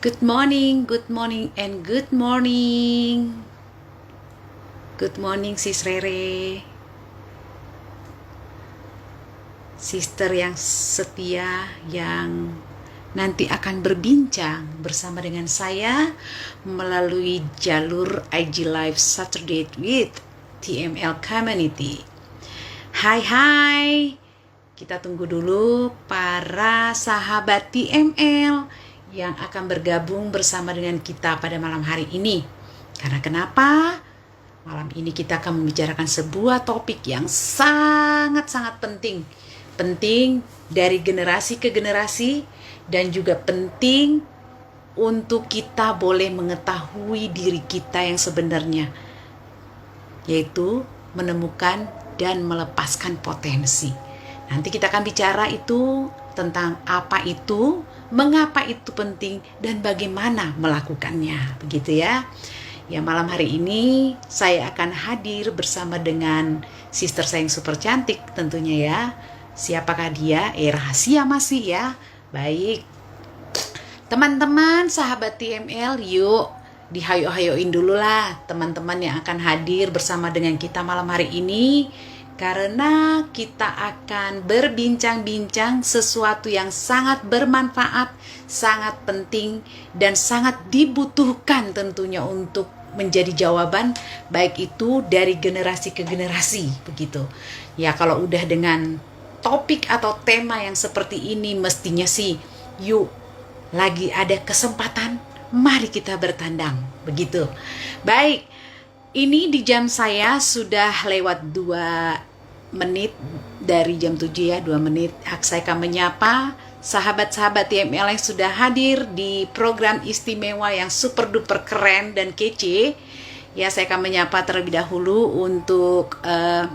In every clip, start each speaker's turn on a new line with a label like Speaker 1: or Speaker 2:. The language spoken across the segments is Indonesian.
Speaker 1: Good morning, good morning, and good morning. Good morning, Sis Rere. Sister yang setia, yang nanti akan berbincang bersama dengan saya melalui jalur IG Live Saturday with TML Community. Hai, kita tunggu dulu para sahabat TML yang akan bergabung bersama dengan kita pada malam hari ini. Karena kenapa? Malam ini kita akan membicarakan sebuah topik yang sangat-sangat penting. Penting dari generasi ke generasi dan juga penting untuk kita boleh mengetahui diri kita yang sebenarnya, yaitu menemukan dan melepaskan potensi. Nanti kita akan bicara itu tentang apa itu, mengapa itu penting, dan bagaimana melakukannya. Begitu ya. Ya, malam hari ini saya akan hadir bersama dengan sister saya yang super cantik tentunya ya. Siapakah dia? Rahasia masih ya. Baik. Teman-teman, sahabat TML, yuk dihayo-hayoin dulu lah teman-teman yang akan hadir bersama dengan kita malam hari ini, karena kita akan berbincang-bincang sesuatu yang sangat bermanfaat, sangat penting, dan sangat dibutuhkan tentunya untuk menjadi jawaban, baik itu dari generasi ke generasi, begitu. Ya, kalau udah dengan topik atau tema yang seperti ini, mestinya sih, yuk, lagi ada kesempatan, mari kita bertandang, begitu. Baik, ini di jam saya sudah lewat 2 menit dari jam 7 ya, 2 menit. Saya akan menyapa sahabat-sahabat TML yang sudah hadir di program istimewa yang super duper keren dan kece. Ya, saya akan menyapa terlebih dahulu untuk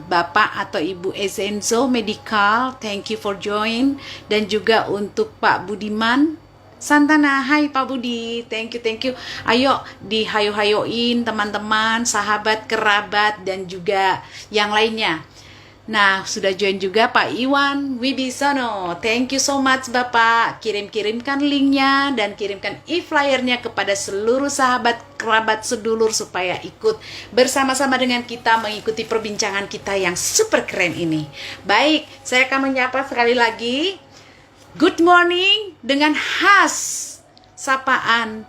Speaker 1: Bapak atau Ibu Ezenzo Medical, thank you for join. Dan juga untuk Pak Budiman Santana, hai Pak Budi, thank you. Ayo dihayo-hayoin teman-teman, sahabat, kerabat, dan juga yang lainnya. Nah, sudah join juga Pak Iwan Wibisono, thank you so much Bapak. Kirimkan linknya dan kirimkan e-flyernya kepada seluruh sahabat, kerabat, sedulur supaya ikut bersama-sama dengan kita mengikuti perbincangan kita yang super keren ini. Baik, saya akan menyapa sekali lagi. Good morning dengan khas sapaan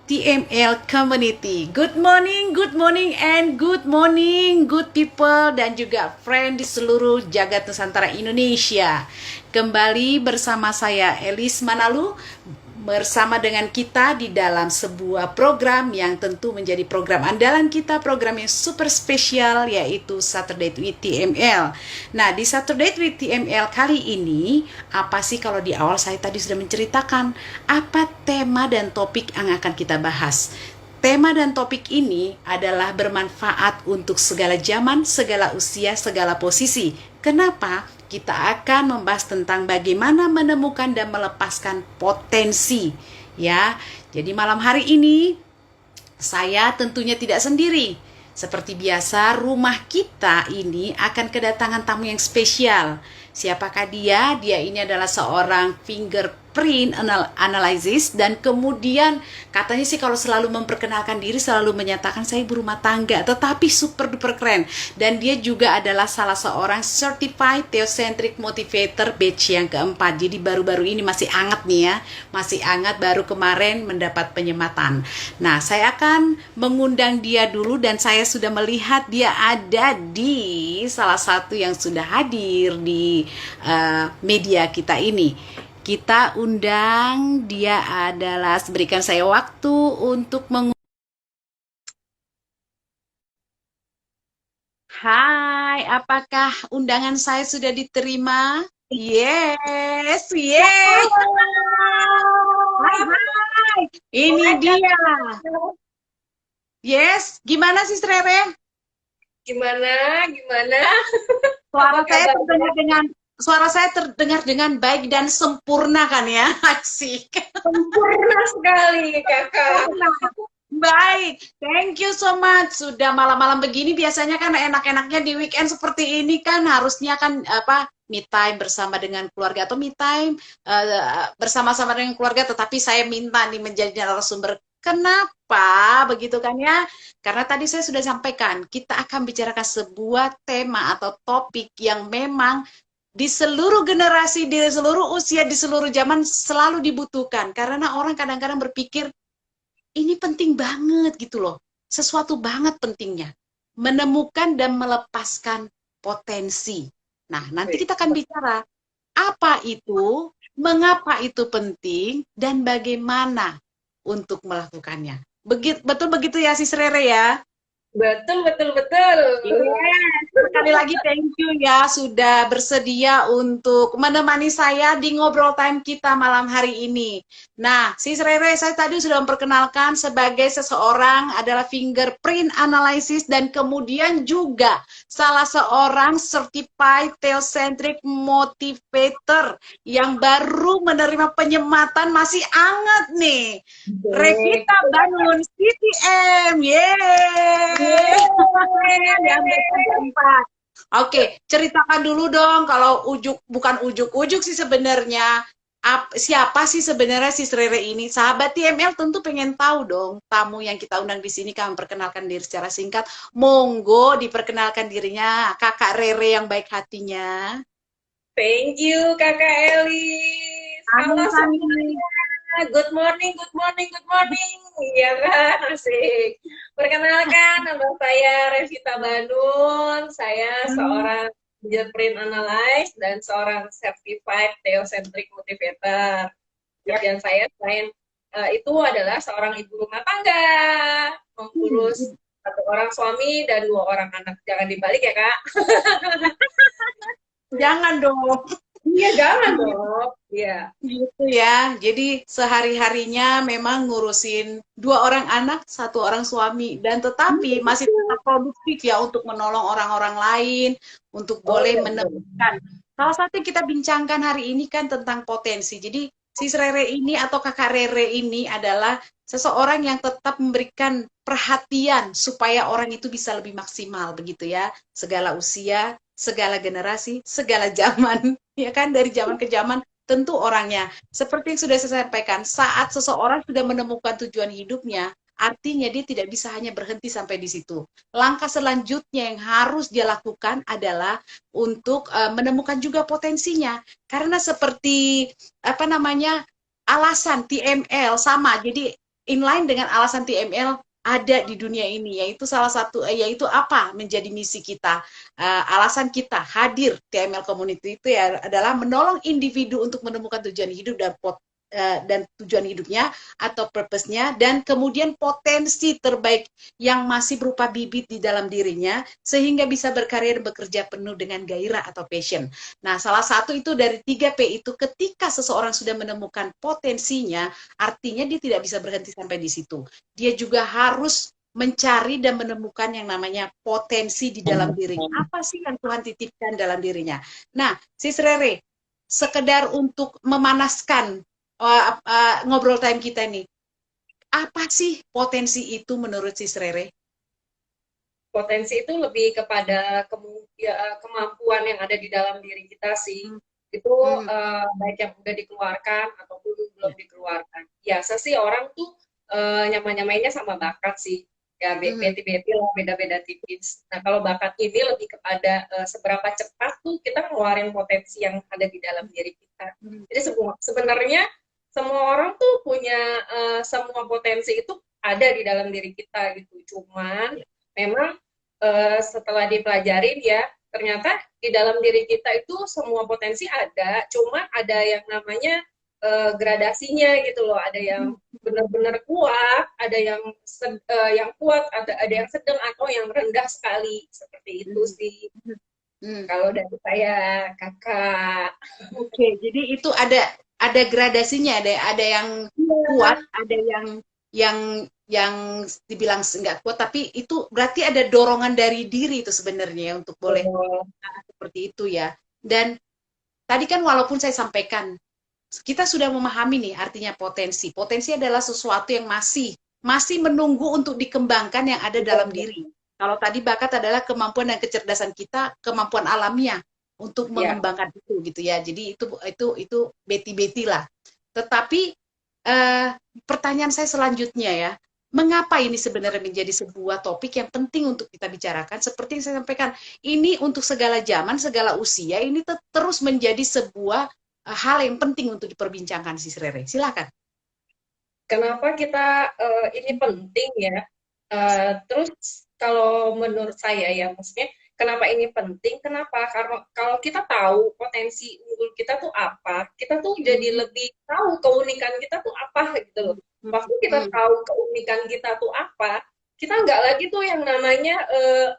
Speaker 1: TML Community. Good morning, and good morning, good people dan juga friend di seluruh jagat Nusantara Indonesia. Kembali bersama saya Elis Manalu, bersama dengan kita di dalam sebuah program yang tentu menjadi program andalan kita, program yang super spesial, yaitu Saturday with TML. Nah, di Saturday with TML kali ini, apa sih kalau di awal saya tadi sudah menceritakan apa tema dan topik yang akan kita bahas. Tema dan topik ini adalah bermanfaat untuk segala zaman, segala usia, segala posisi. Kenapa? Kita akan membahas tentang bagaimana menemukan dan melepaskan potensi. Ya, jadi malam hari ini saya tentunya tidak sendiri. Seperti biasa, rumah kita ini akan kedatangan tamu yang spesial. Siapakah dia? Dia ini adalah seorang fingerprint analysis, dan kemudian katanya sih kalau selalu memperkenalkan diri selalu menyatakan saya ibu rumah tangga, tetapi super duper keren. Dan dia juga adalah salah seorang certified theocentric motivator batch yang keempat. Jadi baru-baru ini masih hangat nih ya, masih hangat, baru kemarin mendapat penyematan. Nah, saya akan mengundang dia dulu, dan saya sudah melihat dia ada di salah satu yang sudah hadir di media kita ini. Kita undang, dia adalah, berikan saya waktu untuk Hai, apakah undangan saya sudah diterima? Yes. Hai. Ini dia. Yes, gimana sih Rere?
Speaker 2: Gimana?
Speaker 1: Suara saya terdengar dengan baik dan sempurna kan ya? Asik.
Speaker 2: Sempurna sekali, Kakak.
Speaker 1: Baik, thank you so much. Sudah malam-malam begini biasanya kan enak-enaknya di weekend seperti ini kan harusnya kan me time bersama dengan keluarga atau me time bersama-sama dengan keluarga, tetapi saya minta nih menjadi narasumber. Kenapa begitu kan ya? Karena tadi saya sudah sampaikan, kita akan bicarakan sebuah tema atau topik yang memang di seluruh generasi, di seluruh usia, di seluruh zaman selalu dibutuhkan. Karena orang kadang-kadang berpikir, ini penting banget gitu loh. Sesuatu banget pentingnya. Menemukan dan melepaskan potensi. Nah, nanti kita akan bicara apa itu, mengapa itu penting, dan bagaimana untuk melakukannya. Betul begitu ya, Sis Rere ya?
Speaker 2: Betul, betul, betul.
Speaker 1: Yes, sekali lagi thank you ya sudah bersedia untuk menemani saya di ngobrol time kita malam hari ini. Nah, Sis Rere, saya tadi sudah memperkenalkan sebagai seseorang adalah fingerprint analysis dan kemudian juga salah seorang certified theocentric motivator yang baru menerima penyematan masih anget nih. Revita Bangun CTM, yeay! Oke, ceritakan dulu dong kalau bukan ujuk-ujuk sih sebenarnya. Siapa sih sebenarnya si Rere ini? Sahabat TML tentu pengen tahu dong. Tamu yang kita undang di sini kan memperkenalkan diri secara singkat. Monggo diperkenalkan dirinya, Kakak Rere yang baik hatinya.
Speaker 2: Thank you, Kakak Elis. Halo
Speaker 1: Amin, amin.
Speaker 2: semuanya. Good morning, good morning, good morning. Iya kan, asik. Perkenalkan, nama saya Revita Banun. Saya seorang fingerprint analyst dan seorang certified theocentric motivator. Pekerjaan saya selain itu adalah seorang ibu rumah tangga, mengurus satu orang suami dan dua orang anak. Jangan dibalik ya, Kak.
Speaker 1: Jangan dong.
Speaker 2: Iya, jangan dong. Iya.
Speaker 1: Gitu ya. Jadi sehari-harinya memang ngurusin dua orang anak, satu orang suami, dan tetapi masih tetap produktif ya untuk menolong orang-orang lain, untuk boleh menemukan. Salah satu yang kita bincangkan hari ini kan tentang potensi. Jadi si Rere ini atau kakak Rere ini adalah seseorang yang tetap memberikan perhatian supaya orang itu bisa lebih maksimal begitu ya. Segala usia, segala generasi, segala zaman, ya kan dari zaman ke zaman tentu orangnya. Seperti yang sudah saya sampaikan, saat seseorang sudah menemukan tujuan hidupnya, artinya dia tidak bisa hanya berhenti sampai di situ. Langkah selanjutnya yang harus dia lakukan adalah untuk menemukan juga potensinya. Karena seperti apa namanya alasan TML sama, jadi inline dengan alasan TML ada di dunia ini, yaitu salah satu yaitu apa menjadi misi kita, alasan kita hadir TML Community itu ya adalah menolong individu untuk menemukan tujuan hidup dan tujuan hidupnya atau purpose-nya, dan kemudian potensi terbaik yang masih berupa bibit di dalam dirinya sehingga bisa berkarya dan bekerja penuh dengan gairah atau passion. Nah, salah satu itu dari 3P itu, ketika seseorang sudah menemukan potensinya, artinya dia tidak bisa berhenti sampai di situ. Dia juga harus mencari dan menemukan yang namanya potensi di dalam dirinya. Apa sih yang Tuhan titipkan dalam dirinya? Nah, Sis Rere, sekedar untuk memanaskan ngobrol time kita nih. Apa sih potensi itu menurut Sis Rere?
Speaker 2: Potensi itu lebih kepada kemampuan yang ada di dalam diri kita sih. Itu baik yang udah dikeluarkan ataupun belum dikeluarkan. Biasa sih orang tuh nyamain-nyamainnya sama bakat sih. Ya beti-beti lah, beda-beda tipis. Nah kalau bakat ini lebih kepada seberapa cepat tuh kita ngeluarin potensi yang ada di dalam diri kita. Jadi sebenarnya semua orang tuh punya semua potensi itu ada di dalam diri kita gitu. Cuman memang setelah dipelajarin ya ternyata di dalam diri kita itu semua potensi ada. Cuman ada yang namanya gradasinya gitu loh. Ada yang benar-benar kuat, ada yang kuat, ada yang sedang atau yang rendah sekali. Seperti itu sih. Kalau dari saya, Kakak.
Speaker 1: Oke, jadi itu ada gradasinya, ada yang kuat, ada yang dibilang nggak kuat, tapi itu berarti ada dorongan dari diri itu sebenarnya untuk boleh seperti itu ya. Dan tadi kan walaupun saya sampaikan, kita sudah memahami nih artinya potensi. Potensi adalah sesuatu yang masih menunggu untuk dikembangkan yang ada dalam diri. Kalau tadi bakat adalah kemampuan dan kecerdasan kita, kemampuan alamiah. untuk
Speaker 2: Ya,
Speaker 1: mengembangkan itu gitu ya. Jadi itu beti-beti lah. Tetapi pertanyaan saya selanjutnya ya, mengapa ini sebenarnya menjadi sebuah topik yang penting untuk kita bicarakan? Seperti yang saya sampaikan, ini untuk segala zaman, segala usia, ini terus menjadi sebuah hal yang penting untuk diperbincangkan, Sis Rere. Silakan.
Speaker 2: kenapa kita ini penting ya? Terus kalau menurut saya ya, maksudnya kenapa ini penting? Kenapa? Karena kalau kita tahu potensi unggul kita tuh apa, kita tuh jadi
Speaker 1: Hmm,
Speaker 2: lebih tahu keunikan kita tuh apa gitu loh.
Speaker 1: hmm,
Speaker 2: Waktu kita
Speaker 1: hmm,
Speaker 2: tahu keunikan kita tuh apa, kita nggak lagi tuh yang namanya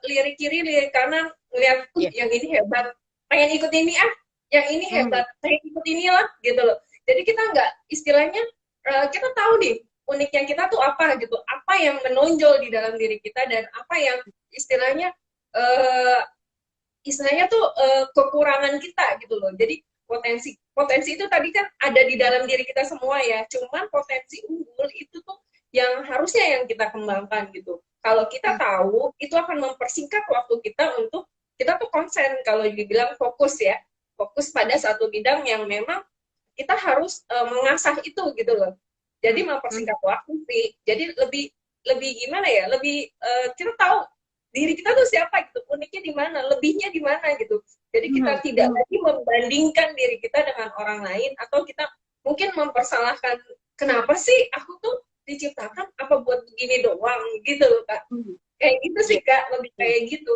Speaker 2: lirik kiri, lirik kanan, ngeliat tuh
Speaker 1: ya,
Speaker 2: yang ini hebat, pengen ikut ini ah, yang ini
Speaker 1: hmm,
Speaker 2: hebat, pengen ikut inilah gitu loh. Jadi kita nggak istilahnya kita tahu nih uniknya kita tuh apa gitu, apa yang menonjol di dalam diri kita dan apa yang istilahnya uh, istilahnya tuh kekurangan kita gitu loh. Jadi potensi potensi itu tadi kan ada di dalam diri kita semua ya. Cuman potensi unggul itu tuh yang harusnya yang kita kembangkan gitu. Kalau kita
Speaker 1: hmm,
Speaker 2: tahu itu akan mempersingkat waktu kita untuk kita tuh konsen kalau dibilang fokus ya. Fokus pada satu bidang yang memang kita harus mengasah itu gitu loh. Jadi
Speaker 1: hmm,
Speaker 2: mempersingkat waktu sih. Jadi lebih lebih gimana ya? Lebih kita tahu diri kita tuh siapa gitu, uniknya di mana, lebihnya di mana gitu. Jadi
Speaker 1: hmm,
Speaker 2: kita tidak
Speaker 1: hmm.
Speaker 2: lagi membandingkan diri kita dengan orang lain atau kita mungkin mempersalahkan kenapa sih aku tuh diciptakan apa buat begini doang gitu loh Kak.
Speaker 1: Hmm.
Speaker 2: Kayak gitu
Speaker 1: Ya.
Speaker 2: sih Kak, lebih kayak gitu.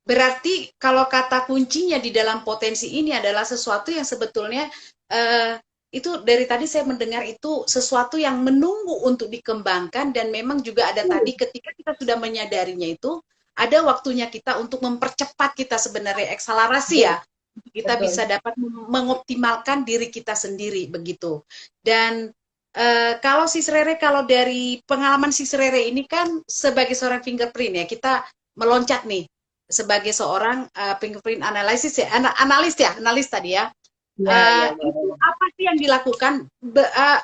Speaker 1: Berarti kalau kata kuncinya di dalam potensi ini adalah sesuatu yang sebetulnya itu dari tadi saya mendengar itu sesuatu yang menunggu untuk dikembangkan dan memang juga ada tadi ketika kita sudah menyadarinya itu ada waktunya kita untuk mempercepat kita sebenarnya akselerasi
Speaker 2: Betul,
Speaker 1: ya kita bisa
Speaker 2: betul.
Speaker 1: dapat mengoptimalkan diri kita sendiri begitu. Dan kalau si Rere kalau dari pengalaman si Rere ini kan sebagai seorang fingerprint ya kita meloncat nih sebagai seorang fingerprint analysis ya, analis tadi ya.
Speaker 2: Ya, ya,
Speaker 1: Itu
Speaker 2: boleh.
Speaker 1: apa sih yang dilakukan?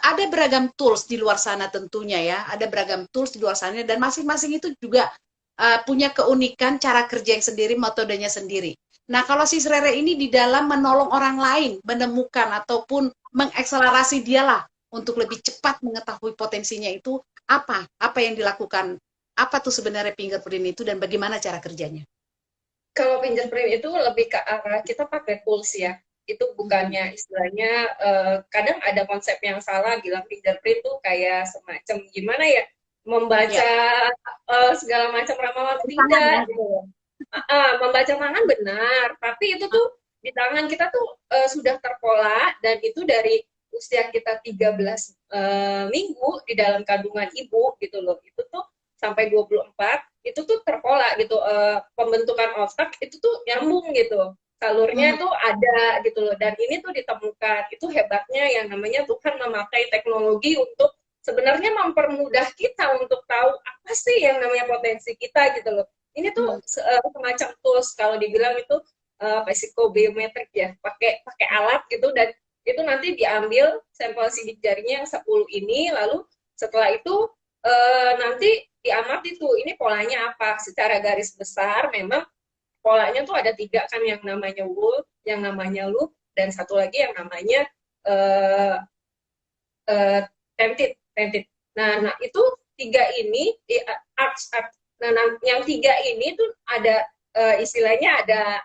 Speaker 1: Ada beragam tools di luar sana tentunya ya, ada beragam tools di luar sana dan masing-masing itu juga punya keunikan cara kerja yang sendiri, metodenya sendiri. Nah, kalau si Rere ini di dalam menolong orang lain menemukan ataupun mengakselerasi dialah untuk lebih cepat mengetahui potensinya itu apa? Apa yang dilakukan? Apa tuh sebenarnya fingerprint itu dan bagaimana cara kerjanya?
Speaker 2: Kalau fingerprint itu lebih ke arah kita pakai tools ya. Itu
Speaker 1: Mhm.
Speaker 2: bukannya istilahnya kadang ada konsep yang salah bilang fingerprint tuh kayak semacam gimana ya
Speaker 1: Ya,
Speaker 2: membaca segala macam ramalan
Speaker 1: dari tangan
Speaker 2: tidak
Speaker 1: ya.
Speaker 2: gitu. Membaca tangan benar, tapi itu tuh di tangan kita tuh sudah terpola dan itu dari usia kita 13 minggu di dalam kandungan ibu gitu loh. Itu tuh sampai 24 itu tuh terpola gitu pembentukan otak itu tuh nyambung gitu
Speaker 1: Mhm.
Speaker 2: salurnya tuh ada gitu loh dan ini tuh ditemukan itu hebatnya yang namanya Tuhan memakai teknologi untuk sebenarnya mempermudah kita untuk tahu apa sih yang namanya potensi kita gitu loh ini tuh
Speaker 1: Mhm.
Speaker 2: semacam tools kalau dibilang itu psikobiometrik ya pakai pakai alat gitu dan itu nanti diambil sampel sidik jarinya yang 10 ini lalu setelah itu nanti diamati tuh ini polanya apa secara garis besar memang polanya tuh ada tiga kan yang namanya wool yang namanya loop dan satu lagi yang namanya uh, uh, tented nah itu tiga ini di arcs nah yang tiga ini tuh ada istilahnya ada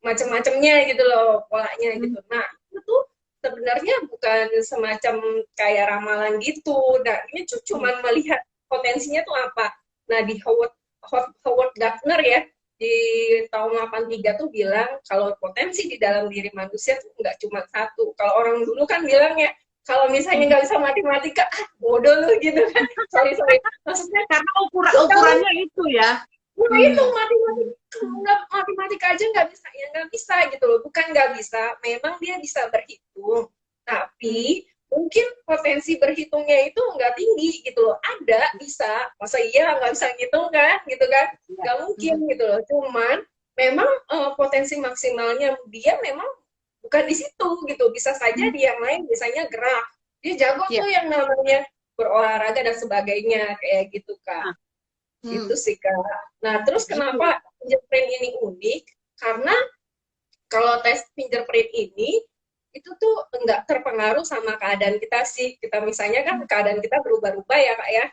Speaker 2: macam-macamnya gitu loh polanya
Speaker 1: Mhm.
Speaker 2: gitu nah itu tuh sebenarnya bukan semacam kayak ramalan gitu nah ini tuh
Speaker 1: Mhm.
Speaker 2: cuma melihat potensinya tuh apa nah di Howard Gardner ya di tahun 83 tuh bilang kalau potensi di dalam diri manusia tuh nggak cuma satu. Kalau orang dulu kan bilangnya kalau misalnya
Speaker 1: Mhm.
Speaker 2: nggak bisa matematika, ah bodoh lu gitu kan. Sorry. Maksudnya
Speaker 1: Karena
Speaker 2: kamu
Speaker 1: ukurannya itu ya.
Speaker 2: nah itu
Speaker 1: Hmm.
Speaker 2: matematika kalau nggak matematika aja nggak bisa ya nggak bisa gitu loh bukan nggak bisa memang dia bisa berhitung
Speaker 1: Mhm.
Speaker 2: tapi mungkin potensi berhitungnya itu nggak tinggi gitu loh ada bisa masa iya nggak bisa ngitung kan gitu kan
Speaker 1: Iya.
Speaker 2: nggak mungkin
Speaker 1: Mhm.
Speaker 2: gitu loh cuman memang potensi maksimalnya dia memang bukan di situ gitu bisa saja
Speaker 1: Mhm.
Speaker 2: di yang lain misalnya gerak dia jago
Speaker 1: Iya.
Speaker 2: tuh yang namanya berolahraga dan sebagainya kayak gitu kak
Speaker 1: Nah,
Speaker 2: gitu
Speaker 1: hmm.
Speaker 2: sih Kak. Nah, terus
Speaker 1: Begitu.
Speaker 2: kenapa fingerprint ini unik? Karena Kalau tes fingerprint ini itu tuh nggak terpengaruh sama keadaan kita sih. Kita misalnya kan keadaan kita berubah-ubah ya Kak ya.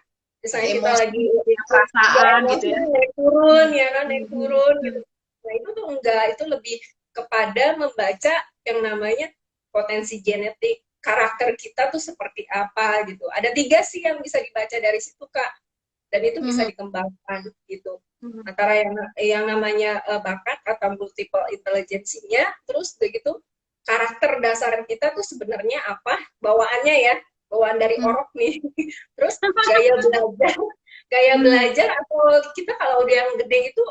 Speaker 2: Misalnya kita
Speaker 1: Emosi,
Speaker 2: lagi ya
Speaker 1: perasaan gitu
Speaker 2: emosi
Speaker 1: ya.
Speaker 2: naik turun
Speaker 1: Hmm,
Speaker 2: ya kan naik
Speaker 1: hmm,
Speaker 2: turun gitu.
Speaker 1: hmm,
Speaker 2: Nah itu tuh enggak, itu lebih kepada membaca yang namanya potensi genetik karakter kita tuh seperti apa gitu. Ada 3 sih yang bisa dibaca dari situ Kak, dan itu
Speaker 1: hmm,
Speaker 2: bisa
Speaker 1: hmm,
Speaker 2: dikembangkan gitu.
Speaker 1: hmm,
Speaker 2: Antara yang namanya bakat atau multiple intelligensinya, terus begitu karakter dasar kita tuh sebenarnya apa, bawaannya ya, bawaan dari
Speaker 1: hmm,
Speaker 2: orok nih. Terus gaya belajar, gaya
Speaker 1: hmm,
Speaker 2: belajar atau kita kalau udah yang gede itu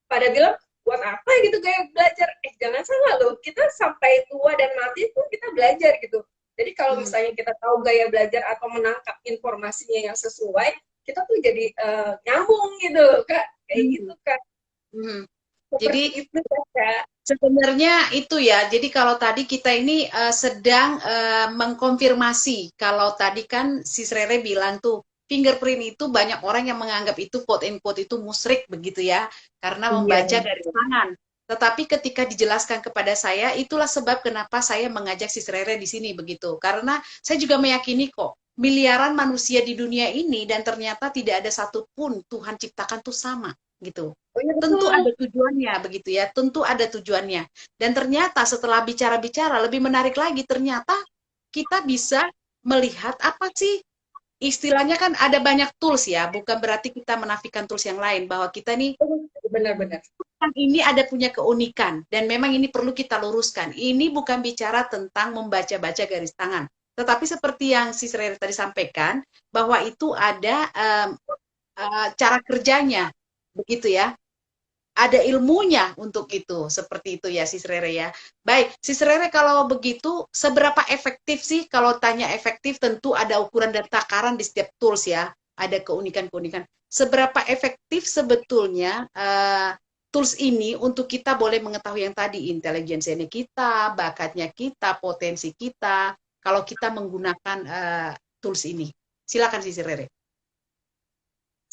Speaker 2: pada bilang buat apa gitu gaya belajar? Jangan salah loh, kita sampai tua dan mati pun kita belajar gitu. Jadi kalau
Speaker 1: hmm,
Speaker 2: misalnya kita tahu gaya belajar atau menangkap informasinya yang sesuai, kita tuh jadi nyambung gitu loh, Kak. Kayak
Speaker 1: hmm,
Speaker 2: gitu, Kak.
Speaker 1: hmm.
Speaker 2: Seperti
Speaker 1: Jadi
Speaker 2: itu ya, Kak.
Speaker 1: sebenarnya itu ya, jadi kalau tadi kita ini sedang mengkonfirmasi, kalau tadi kan si Rere bilang tuh, fingerprint itu banyak orang yang menganggap itu quote and quote itu musyrik begitu ya, karena
Speaker 2: Iya,
Speaker 1: membaca garis tangan. Tetapi ketika dijelaskan kepada saya, itulah sebab kenapa saya mengajak si Rere di sini begitu. Karena saya juga meyakini kok, miliaran manusia di dunia ini dan ternyata tidak ada satupun Tuhan ciptakan tuh sama gitu.
Speaker 2: oh iya
Speaker 1: Tentu
Speaker 2: betul.
Speaker 1: ada tujuannya begitu ya, tentu ada tujuannya. Dan ternyata setelah bicara-bicara lebih menarik lagi, ternyata kita bisa melihat apa sih istilahnya, kan ada banyak tools ya, bukan berarti kita menafikan tools yang lain, bahwa kita nih
Speaker 2: Benar-benar.
Speaker 1: kan ini ada punya keunikan dan memang ini perlu kita luruskan. Ini bukan bicara tentang membaca-baca garis tangan, tetapi seperti yang si Sri tadi sampaikan, bahwa itu ada cara kerjanya begitu ya, ada ilmunya untuk itu, seperti itu ya Sis Rere ya. Baik, Sis Rere, kalau begitu seberapa efektif sih? Kalau tanya efektif tentu ada ukuran dan takaran di setiap tools ya, ada keunikan-keunikan. Seberapa efektif sebetulnya tools ini untuk kita boleh mengetahui yang tadi, intelijensinya kita, bakatnya kita, potensi kita, kalau kita menggunakan tools ini. Silakan Sis Rere.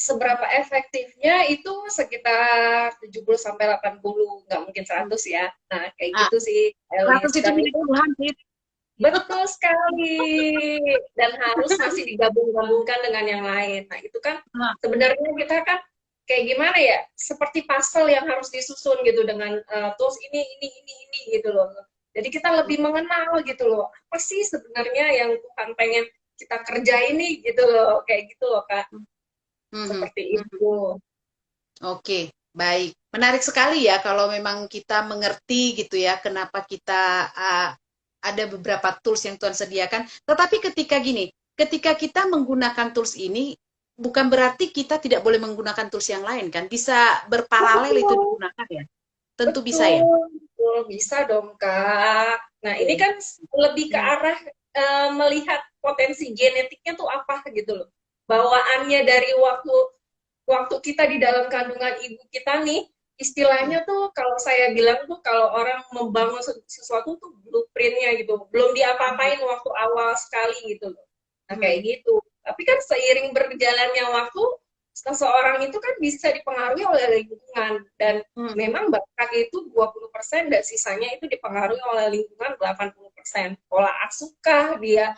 Speaker 2: Seberapa efektifnya itu sekitar 70 sampai 80, nggak mungkin 100 ya. Nah, kayak
Speaker 1: Ah,
Speaker 2: gitu sih, Elis.
Speaker 1: 100 itu
Speaker 2: Dan
Speaker 1: punya
Speaker 2: itu
Speaker 1: Tuhan sih.
Speaker 2: betul sekali. Dan harus masih digabung-gabungkan dengan yang lain. Nah, itu kan
Speaker 1: Ah,
Speaker 2: sebenarnya kita kan kayak gimana ya? Seperti puzzle yang harus disusun gitu dengan tools ini gitu loh. Jadi kita lebih mengenal gitu loh. Apa sih sebenarnya yang Tuhan pengen kita kerjain nih gitu loh. Kayak gitu loh, Kak.
Speaker 1: mhm,
Speaker 2: Seperti
Speaker 1: mhm.
Speaker 2: itu.
Speaker 1: Oke, baik. Menarik sekali ya kalau memang kita mengerti gitu ya kenapa kita ada beberapa tools yang Tuhan sediakan. Tetapi ketika gini, ketika kita menggunakan tools ini bukan berarti kita tidak boleh menggunakan tools yang lain kan? Bisa
Speaker 2: Oh,
Speaker 1: berparalel itu
Speaker 2: betul.
Speaker 1: digunakan ya? Tentu bisa ya?
Speaker 2: Betul, betul. Bisa dong, Kak. Nah, ini
Speaker 1: Oke.
Speaker 2: kan lebih ke
Speaker 1: Hmm,
Speaker 2: arah melihat potensi genetiknya tuh apa gitu loh. Bawaannya dari waktu waktu kita di dalam kandungan ibu kita nih,
Speaker 1: hmm,
Speaker 2: istilahnya tuh kalau saya bilang tuh kalau orang membangun sesuatu tuh blueprintnya gitu. Belum
Speaker 1: hmm,
Speaker 2: diapa-apain waktu awal sekali gitu loh. Nah, kayak
Speaker 1: hmm,
Speaker 2: gitu. Tapi kan seiring berjalannya waktu, seseorang itu kan bisa dipengaruhi oleh lingkungan dan
Speaker 1: hmm.
Speaker 2: memang bakat itu 20% dan sisanya itu dipengaruhi oleh lingkungan 80%. Pola asuhkah dia,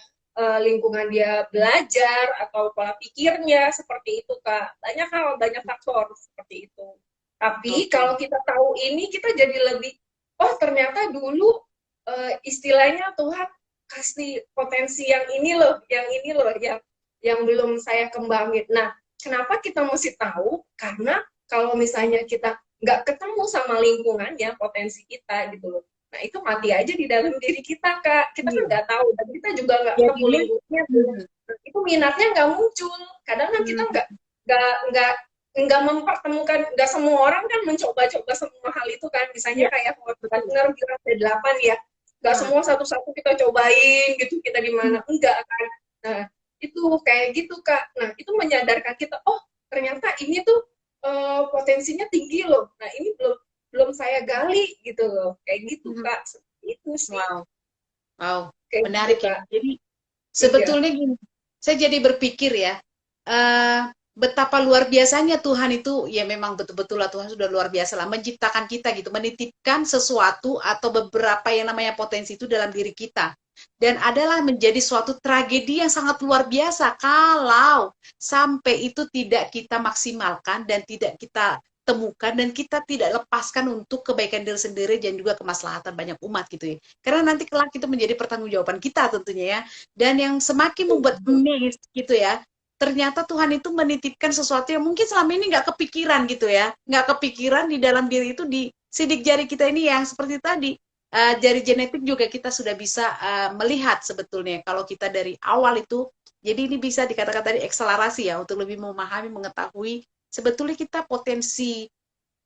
Speaker 2: lingkungan dia belajar atau pola pikirnya seperti itu Kak. Banyak hal, banyak faktor seperti itu. Tapi kalau
Speaker 1: Oke.
Speaker 2: kita tahu ini kita jadi lebih oh ternyata dulu istilahnya Tuhan kasih potensi yang ini loh, yang ini loh, yang belum saya kembangin. Nah, kenapa kita mesti tahu? Karena kalau misalnya kita nggak ketemu sama lingkungannya, potensi kita gitu loh. Nah, itu mati aja di dalam diri kita, Kak. Kita kan
Speaker 1: Iya.
Speaker 2: nggak tahu, dan kita juga nggak ketemu
Speaker 1: Jadinya,
Speaker 2: lingkungannya.
Speaker 1: hmm,
Speaker 2: Itu minatnya nggak muncul. Kadang kan kita
Speaker 1: hmm,
Speaker 2: nggak mempertemukan, nggak semua orang kan mencoba-coba semua hal itu kan. Misalnya
Speaker 1: iya,
Speaker 2: kayak
Speaker 1: betul.
Speaker 2: partner bilang ada 8 ya, nggak
Speaker 1: Nah,
Speaker 2: semua satu-satu kita cobain gitu, kita di
Speaker 1: hmm,
Speaker 2: mana. Enggak kan. Nah, itu kayak gitu Kak. Nah, itu menyadarkan kita, oh ternyata ini tuh potensinya tinggi loh. Nah, ini belum belum saya gali gitu loh. Kayak gitu
Speaker 1: hmm.
Speaker 2: Kak. Seperti itu sih.
Speaker 1: Wow, wow,
Speaker 2: Kayak gitu
Speaker 1: menarik ya.
Speaker 2: Kak.
Speaker 1: Jadi
Speaker 2: Iya.
Speaker 1: sebetulnya gini, saya jadi berpikir ya, betapa luar biasanya Tuhan itu, ya memang betul-betul lah Tuhan sudah luar biasa lah menciptakan kita gitu, menitipkan sesuatu atau beberapa yang namanya potensi itu dalam diri kita. Dan adalah menjadi suatu tragedi yang sangat luar biasa kalau sampai itu tidak kita maksimalkan dan tidak kita temukan dan kita tidak lepaskan untuk kebaikan diri sendiri dan juga kemaslahatan banyak umat gitu ya. Karena nanti kelak itu menjadi pertanggungjawaban kita tentunya ya. Dan yang semakin membuat amazed gitu ya, ternyata Tuhan itu menitipkan sesuatu yang mungkin selama ini nggak kepikiran gitu ya, nggak kepikiran di dalam diri itu di sidik jari kita ini yang seperti tadi, jari genetik juga kita sudah bisa melihat sebetulnya kalau kita dari awal itu, jadi ini bisa dikatakan tadi akselerasi ya untuk lebih memahami, mengetahui sebetulnya kita potensi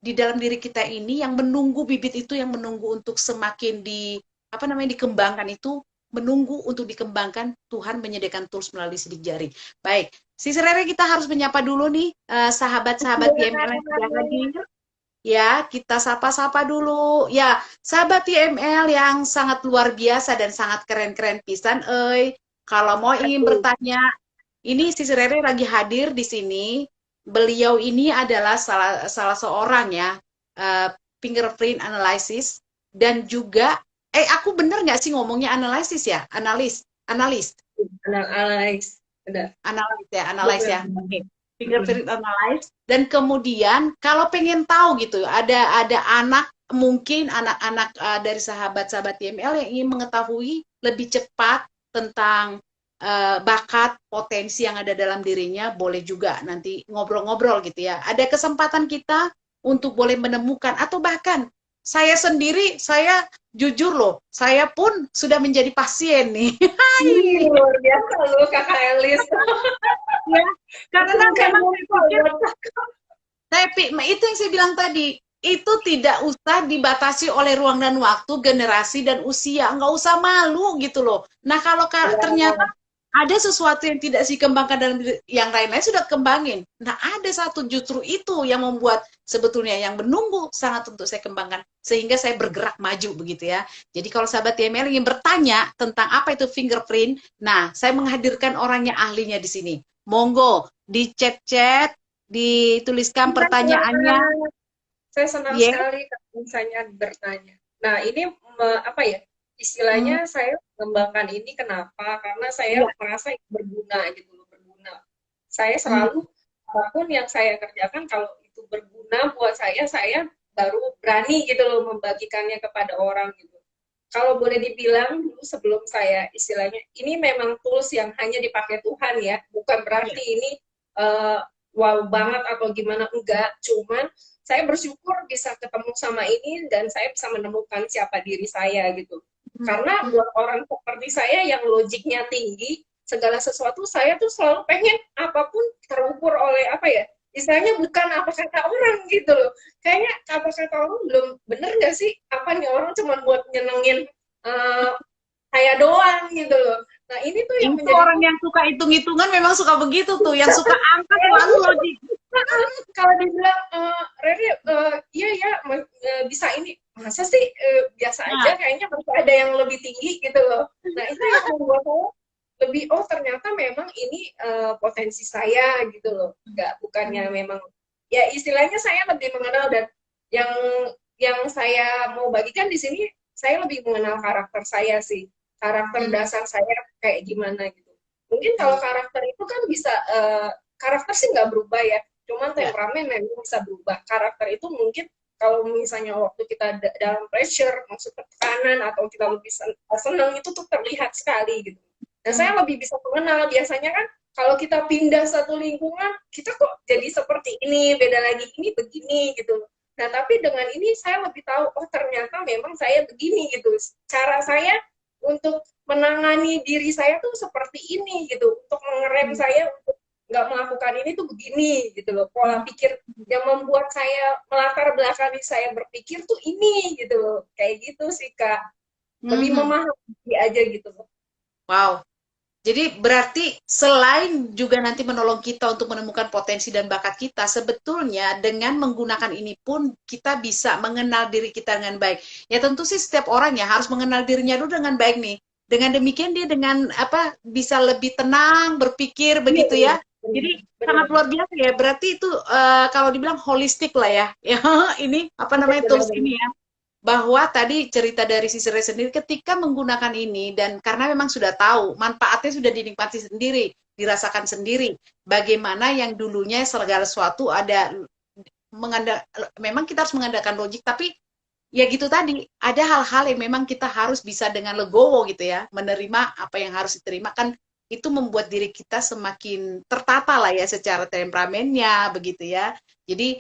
Speaker 1: di dalam diri kita ini yang menunggu bibit itu yang menunggu untuk semakin di apa namanya dikembangkan itu menunggu untuk dikembangkan Tuhan menyediakan tools melalui sidik jari. Baik, Sisi Rere kita harus menyapa dulu nih sahabat-sahabat YML yang sudah hadir. Ya, kita sapa-sapa dulu. Ya, sahabat YML yang sangat luar biasa dan sangat keren-keren pisan, kalau mau ingin bertanya, ini Sisi Rere lagi hadir di sini. Beliau ini adalah salah seorang ya fingerprint analysis dan juga aku bener nggak sih ngomongnya analisis ya? Analis.
Speaker 2: Analyze.
Speaker 1: Analis ya. Okay. Fingerprint analysis dan kemudian kalau pengen tahu gitu ada anak mungkin anak-anak dari sahabat-sahabat YML yang ingin mengetahui lebih cepat tentang bakat potensi yang ada dalam dirinya, boleh juga nanti ngobrol-ngobrol gitu ya. Ada kesempatan kita untuk boleh menemukan atau bahkan saya sendiri, saya jujur loh, saya pun sudah menjadi pasien nih.
Speaker 2: Luar biasa loh Kakak Elis.
Speaker 1: Ya, karena memang itu yang saya bilang tadi, itu tidak usah dibatasi oleh ruang dan waktu, generasi dan usia, nggak usah malu gitu loh. Nah kalau ternyata ada sesuatu yang tidak dikembangkan dalam yang lain-lain sudah kembangin. Nah ada satu justru itu yang membuat sebetulnya yang menunggu sangat untuk saya kembangkan sehingga saya bergerak maju begitu ya. Jadi kalau sahabat TML ingin bertanya tentang apa itu fingerprint, nah saya menghadirkan orangnya ahlinya di sini. Monggo di chat-chat dituliskan pertanyaannya.
Speaker 2: Saya senang sekali kalau misalnya bertanya. Nah ini apa ya? Istilahnya saya mengembangkan ini kenapa? Karena saya merasa berguna gitu loh, berguna. Saya selalu apapun yang saya kerjakan kalau itu berguna buat saya baru berani gitu loh membagikannya kepada orang gitu. Kalau boleh dibilang dulu sebelum saya istilahnya ini memang tools yang hanya dipakai Tuhan ya, bukan berarti ini wow banget atau gimana enggak, cuman saya bersyukur bisa ketemu sama ini dan saya bisa menemukan siapa diri saya gitu. Karena buat orang seperti saya yang logiknya tinggi, segala sesuatu saya tuh selalu pengen apapun terukur oleh apa ya, istilahnya bukan apa kata orang gitu loh. Kayaknya apa kata orang belum bener nggak sih? Apa nih orang cuma buat nyenengin saya doang gitu loh. Nah ini tuh yang
Speaker 1: menjadi orang yang suka hitung-hitungan memang suka begitu tuh, yang suka angka selalu logik.
Speaker 2: Kalau dibilang Rere iya ya bisa ini masa sih biasa aja kayaknya masih ada yang lebih tinggi gitu loh. Nah itu yang membuat saya lebih ternyata memang ini potensi saya gitu loh. Bukannya memang ya istilahnya saya lebih mengenal dan yang saya mau bagikan di sini saya lebih mengenal karakter saya sih. Karakter dasar saya kayak gimana gitu. Mungkin kalau karakter itu kan bisa karakter sih nggak berubah ya. Cuman temperamen memang bisa berubah. Karakter itu mungkin kalau misalnya waktu kita dalam pressure, masuk ke tekanan, atau kita lebih senang, itu tuh terlihat sekali gitu. Dan saya lebih bisa mengenal, biasanya kan kalau kita pindah satu lingkungan, kita kok jadi seperti ini, beda lagi, ini begini gitu. Nah tapi dengan ini saya lebih tahu, oh ternyata memang saya begini gitu. Cara saya untuk menangani diri saya tuh seperti ini gitu. Untuk mengerem saya untuk nggak melakukan ini tuh begini gitu loh, pola pikir yang membuat saya melatar belakangi saya berpikir tuh ini gitu loh, kayak gitu sih Kak, lebih memahami aja gitu loh.
Speaker 1: Wow, jadi berarti selain juga nanti menolong kita untuk menemukan potensi dan bakat kita, sebetulnya dengan menggunakan ini pun kita bisa mengenal diri kita dengan baik. Ya tentu sih setiap orang ya harus mengenal dirinya dulu dengan baik nih. Dengan demikian dia dengan apa bisa lebih tenang berpikir begitu ya. Jadi
Speaker 2: benar,
Speaker 1: sangat luar biasa ya. Berarti itu kalau dibilang holistik lah ya. Ya, ini apa namanya
Speaker 2: benar,
Speaker 1: tools
Speaker 2: benar.
Speaker 1: ini ya. Bahwa tadi cerita dari sisi Ray sendiri ketika menggunakan ini dan karena memang sudah tahu manfaatnya sudah dinikmati sendiri, dirasakan sendiri. Bagaimana yang dulunya segala sesuatu ada memang kita harus mengandalkan logik tapi ya gitu tadi ada hal-hal yang memang kita harus bisa dengan legowo gitu ya menerima apa yang harus diterima kan itu membuat diri kita semakin tertata lah ya secara temperamennya begitu ya jadi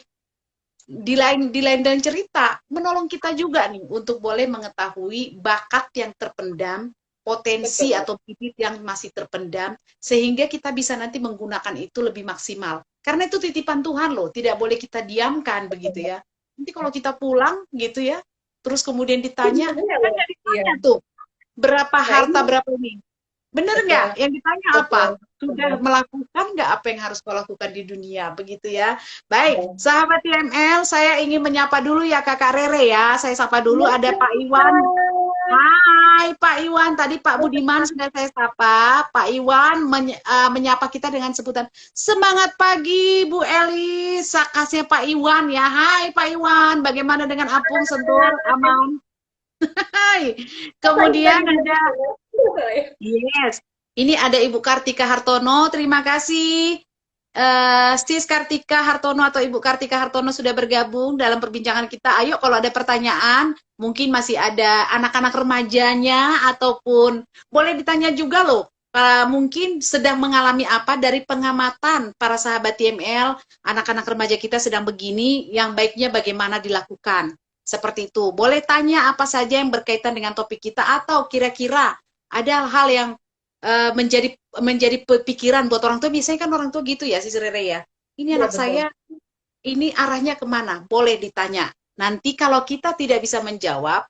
Speaker 1: di lain dan cerita menolong kita juga nih untuk boleh mengetahui bakat yang terpendam potensi
Speaker 2: Betul.
Speaker 1: atau bibit yang masih terpendam sehingga kita bisa nanti menggunakan itu lebih maksimal karena itu titipan Tuhan loh tidak boleh kita diamkan begitu ya nanti kalau kita pulang gitu ya terus kemudian
Speaker 2: Ini
Speaker 1: ditanya
Speaker 2: sebenarnya
Speaker 1: kan
Speaker 2: loh.
Speaker 1: nggak
Speaker 2: Iya.
Speaker 1: ditanya tuh berapa
Speaker 2: Nah, ini
Speaker 1: harta berapa ini bener nggak?
Speaker 2: betul,
Speaker 1: Yang ditanya apa?
Speaker 2: betul,
Speaker 1: Sudah
Speaker 2: betul.
Speaker 1: melakukan nggak apa yang harus kau lakukan di dunia? Begitu ya. Baik,
Speaker 2: Iya.
Speaker 1: sahabat TML, saya ingin menyapa dulu ya Kakak Rere ya. Saya sapa dulu ada Pak Iwan. Hai Pak Iwan, tadi Pak Budiman sudah saya sapa. Pak Iwan menyapa kita dengan sebutan semangat pagi Bu Elis. Sakasnya Pak Iwan ya. Hai Pak Iwan, bagaimana dengan Apung Sentul aman? Hai. Kemudian ada Yes, ini ada Ibu Kartika Hartono. Terima kasih, Sis Kartika Hartono atau Ibu Kartika Hartono sudah bergabung dalam perbincangan kita. Ayo, kalau ada pertanyaan, mungkin masih ada anak-anak remajanya ataupun boleh ditanya juga loh. Mungkin sedang mengalami apa dari pengamatan para sahabat TML, anak-anak remaja kita sedang begini, yang baiknya bagaimana dilakukan. Seperti itu. Boleh tanya apa saja yang berkaitan dengan topik kita atau kira-kira ada hal yang menjadi pikiran buat orang tua. Biasanya kan orang tua gitu ya, si Rere ya. Ini
Speaker 2: Iya,
Speaker 1: anak
Speaker 2: betul.
Speaker 1: saya, ini arahnya kemana? Boleh ditanya. Nanti kalau kita tidak bisa menjawab,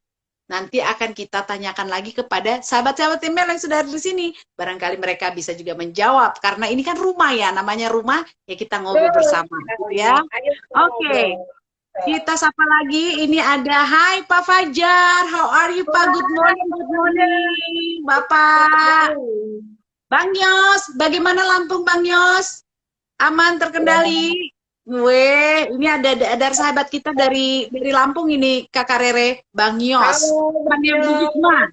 Speaker 1: nanti akan kita tanyakan lagi kepada sahabat-sahabat email yang sudah ada di sini. Barangkali mereka bisa juga menjawab. Karena ini kan rumah ya, namanya rumah, ya kita ngobrol
Speaker 2: Betul
Speaker 1: bersama. Gitu
Speaker 2: sekali.
Speaker 1: ya.
Speaker 2: Ayo kita
Speaker 1: Oke,
Speaker 2: ngobrol.
Speaker 1: kita sapa lagi. Ini ada, hai Pak Fajar, how are you Pak? Good morning, Bapak. Bang Yos, bagaimana Lampung Bang Yos? Aman terkendali? Gue, ini ada sahabat kita dari Lampung ini, Kakak Rere, Bang Yos.
Speaker 2: Halo,
Speaker 1: Bukannya Bu
Speaker 2: Bang.
Speaker 1: Hikmah.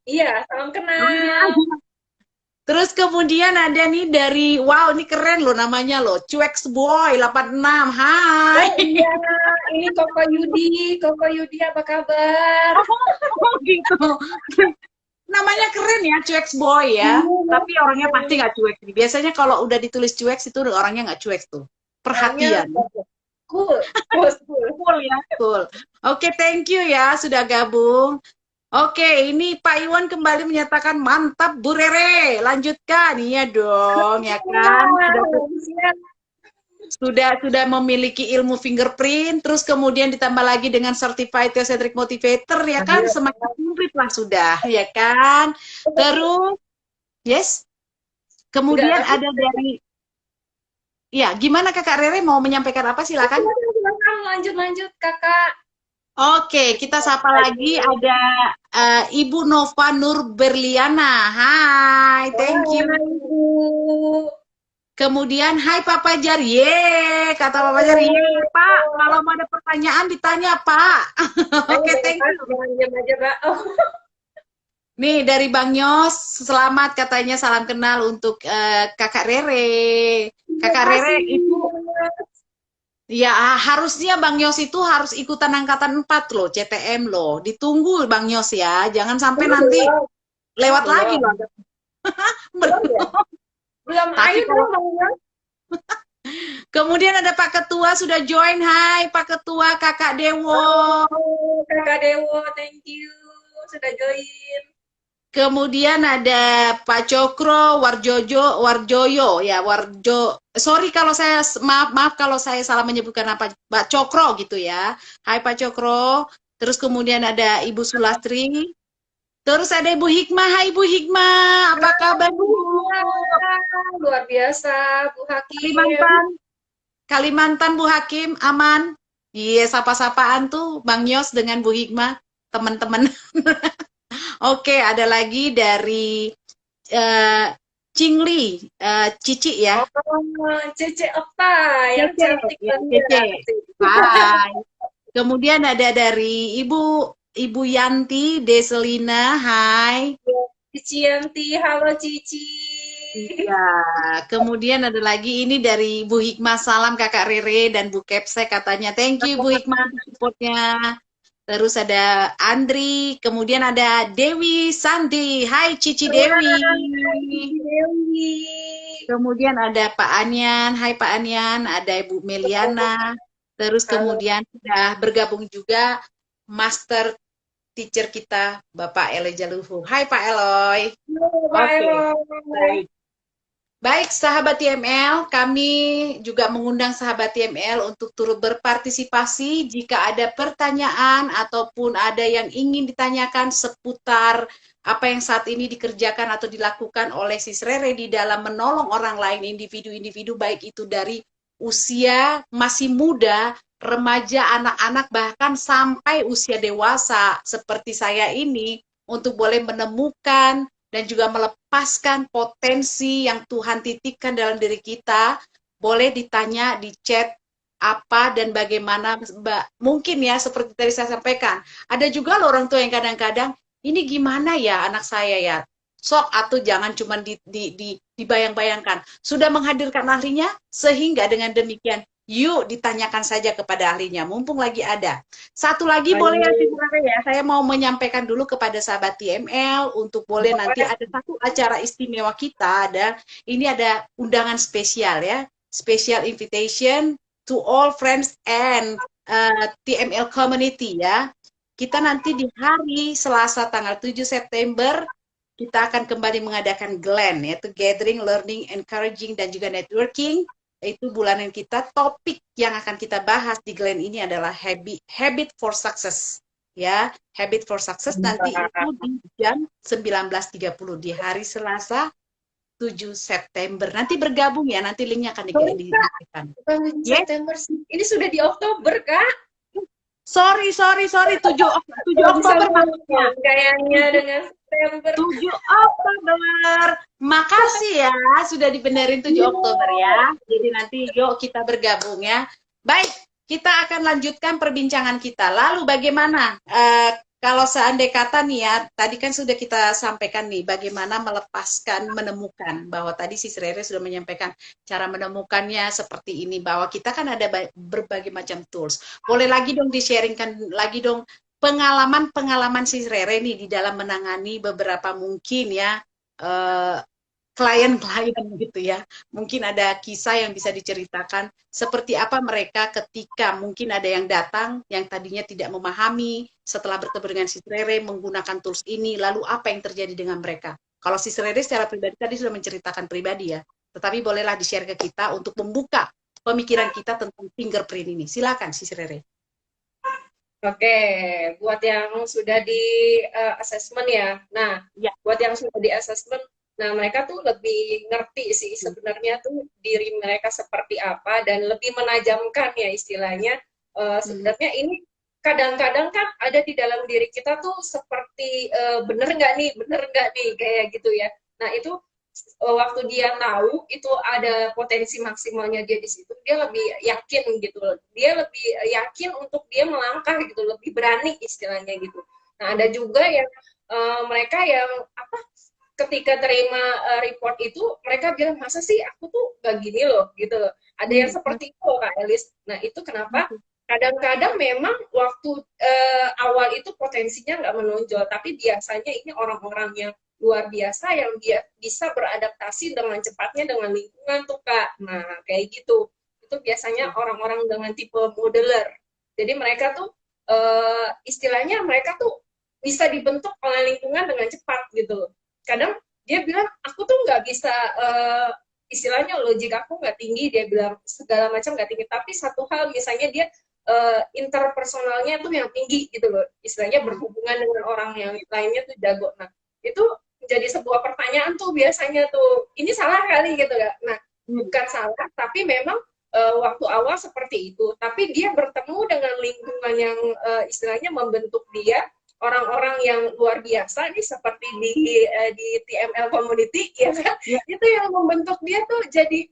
Speaker 2: Iya, salam kenal.
Speaker 1: Terus kemudian ada nih dari, wow ini keren loh namanya loh, Cueks Boy 86, hai.
Speaker 2: Oh iya, ini Koko Yudi apa kabar?
Speaker 1: Oh gitu. Namanya keren ya, Cueks Boy ya. Tapi orangnya pasti nggak cuek. Biasanya kalau udah ditulis Cueks itu orangnya nggak cuek tuh. Perhatian.
Speaker 2: Cool, cool, cool.
Speaker 1: Cool ya, cool. Oke, thank you ya sudah gabung. Oke, ini Pak Iwan kembali menyatakan mantap Bu Rere. Lanjutkan, iya dong, ya kan? Sudah memiliki ilmu fingerprint, terus kemudian ditambah lagi dengan certified theocentric motivator, ya kan? Semakin komplit lah sudah, ya kan? Terus, yes. Kemudian ada dari, ya, gimana Kakak Rere mau menyampaikan apa? Silakan.
Speaker 2: Lanjut, Kakak.
Speaker 1: Oke, kita sapa lagi ada Ibu Nova Nur Berliana. Hai, thank you. Kemudian, hai Pak Fajar, ye, kata Pak Fajar, ye, Pak, kalau mau ada pertanyaan ditanya Pak. Oke, thank you. Nih dari Bang Yos, selamat katanya salam kenal untuk Kakak Rere. Kakak Rere itu, ya harusnya Bang Yos itu harus ikutan angkatan 4 loh, CTM loh. Ditunggu Bang Yos ya, jangan sampai nanti lewat lagi loh.
Speaker 2: Belum ayo dong.
Speaker 1: Kemudian ada Pak Ketua sudah join. Hai Pak Ketua, Kakak Dewo.
Speaker 2: Kakak Dewo, thank you sudah join.
Speaker 1: Kemudian ada Pak Cokro Warjoyo ya, sorry kalau saya maaf kalau saya salah menyebutkan apa Pak Cokro gitu ya. Hai Pak Cokro. Terus kemudian ada Ibu Sulastri. Terus ada Ibu Hikmah. Hai Ibu Hikmah, apa kabar Bu?
Speaker 2: Luar biasa, Bu Hakim.
Speaker 1: Kalimantan Bu Hakim, aman? Iya, sapa-sapaan tuh Bang Yos dengan Bu Hikmah, teman-teman. Oke, ada lagi dari Cingli, Cici ya.
Speaker 2: Oh, Cece Okta yang
Speaker 1: Cece,
Speaker 2: cantik
Speaker 1: ya Cece.
Speaker 2: banget.
Speaker 1: Hai. Kemudian ada dari Ibu Yanti Deselina, hai.
Speaker 2: Cici Yanti, halo Cici.
Speaker 1: Iya, kemudian ada lagi ini dari Bu Hikmah, salam Kakak Rere dan Bu Kepse katanya. Thank you Bu Hikmah untuk supportnya. Terus ada Andri, kemudian ada Dewi Santi. Hai Cici Dewi.
Speaker 2: Hai, Cici Dewi.
Speaker 1: Kemudian ada Pak Anyan, hai Pak Anyan, ada Ibu Meliana. Terus
Speaker 2: Halo,
Speaker 1: kemudian sudah bergabung juga Master Teacher kita, Bapak Eloy Jaluhu. Hai Pak Eloy.
Speaker 2: halo Pak
Speaker 1: Oke,
Speaker 2: Elo.
Speaker 1: baik. Baik, sahabat TML, kami juga mengundang sahabat TML untuk turut berpartisipasi jika ada pertanyaan ataupun ada yang ingin ditanyakan seputar apa yang saat ini dikerjakan atau dilakukan oleh Sis Rere di dalam menolong orang lain, individu-individu baik itu dari usia masih muda, remaja, anak-anak, bahkan sampai usia dewasa seperti saya ini untuk boleh menemukan dan juga melepaskan potensi yang Tuhan titipkan dalam diri kita, boleh ditanya di chat apa dan bagaimana. Mungkin ya seperti tadi saya sampaikan, ada juga loh orang tua yang kadang-kadang ini gimana ya anak saya ya, sok atau jangan cuma dibayang-bayangkan, sudah menghadirkan ahlinya sehingga dengan demikian yuk ditanyakan saja kepada ahlinya, mumpung lagi ada. Satu lagi boleh ya,
Speaker 2: Ayo.
Speaker 1: ya, saya mau menyampaikan dulu kepada sahabat TML untuk boleh nanti
Speaker 2: Boleh.
Speaker 1: ada satu acara istimewa kita, ini ada undangan spesial ya, special invitation to all friends and TML community ya. Kita nanti di hari Selasa tanggal 7 September kita akan kembali mengadakan GLEN, yaitu Gathering, Learning, Encouraging, dan juga Networking. Itu bulanan kita. Topik yang akan kita bahas di GLEN ini adalah habit for success. Ya, habit for success nanti itu di jam 19.30 di hari Selasa 7 September. Nanti bergabung ya, nanti linknya akan diberikan.
Speaker 2: Bukan
Speaker 1: Yes?
Speaker 2: September sih. Ini sudah di Oktober, Kak.
Speaker 1: Sorry, 7 Oktober maksudnya.
Speaker 2: Kayaknya dengan September.
Speaker 1: 7 Oktober. Makasih ya, sudah dibenerin 7 Oktober ya. Jadi nanti yuk kita bergabung ya. Baik, kita akan lanjutkan perbincangan kita. Lalu bagaimana? Kalau seandai kata nih ya, tadi kan sudah kita sampaikan nih, bagaimana melepaskan, menemukan. Bahwa tadi si Rere sudah menyampaikan cara menemukannya seperti ini. Bahwa kita kan ada berbagai macam tools. Boleh lagi dong di-sharingkan lagi dong pengalaman-pengalaman si Rere nih di dalam menangani beberapa mungkin ya klien-klien gitu ya. Mungkin ada kisah yang bisa diceritakan seperti apa mereka ketika mungkin ada yang datang yang tadinya tidak memahami setelah bertemu dengan si Rere menggunakan tools ini, lalu apa yang terjadi dengan mereka. Kalau si Rere secara pribadi tadi sudah menceritakan pribadi ya, tetapi bolehlah di-share ke kita untuk membuka pemikiran kita tentang fingerprint ini. Silakan si Rere.
Speaker 2: Oke, buat yang sudah di assessment ya. Nah,
Speaker 1: Ya.
Speaker 2: buat yang sudah di assessment, nah mereka tuh lebih ngerti sih sebenarnya tuh diri mereka seperti apa dan lebih menajamkan ya istilahnya. Sebenarnya ini kadang-kadang kan ada di dalam diri kita tuh seperti bener nggak nih kayak gitu ya. Nah itu waktu dia tahu itu ada potensi maksimalnya dia di situ, dia lebih yakin gitu loh. Dia lebih yakin untuk dia melangkah gitu, lebih berani istilahnya gitu. Nah, ada juga yang mereka yang apa ketika terima report itu mereka bilang masa sih aku tuh gak gini loh gitu loh. Ada yang seperti itu loh Kak Elis. Nah, itu kenapa kadang-kadang memang waktu awal itu potensinya nggak menonjol, tapi biasanya ini orang-orang yang luar biasa yang dia bisa beradaptasi dengan cepatnya dengan lingkungan tuh Kak. Nah, kayak gitu. Itu biasanya orang-orang dengan tipe modeler. Jadi mereka tuh istilahnya mereka tuh bisa dibentuk oleh lingkungan dengan cepat gitu. Kadang dia bilang aku tuh nggak bisa istilahnya logik aku nggak tinggi, dia bilang segala macam nggak tinggi, tapi satu hal misalnya dia interpersonalnya tuh yang tinggi gitu loh, istilahnya berhubungan dengan orang yang lainnya tuh jago. Nah itu menjadi sebuah pertanyaan tuh biasanya tuh ini salah kali gitu ya. Nah bukan salah, tapi memang waktu awal seperti itu, tapi dia bertemu dengan lingkungan yang istilahnya membentuk dia orang-orang yang luar biasa nih seperti di TML community ya kan,
Speaker 1: Ya.
Speaker 2: itu yang membentuk dia tuh jadi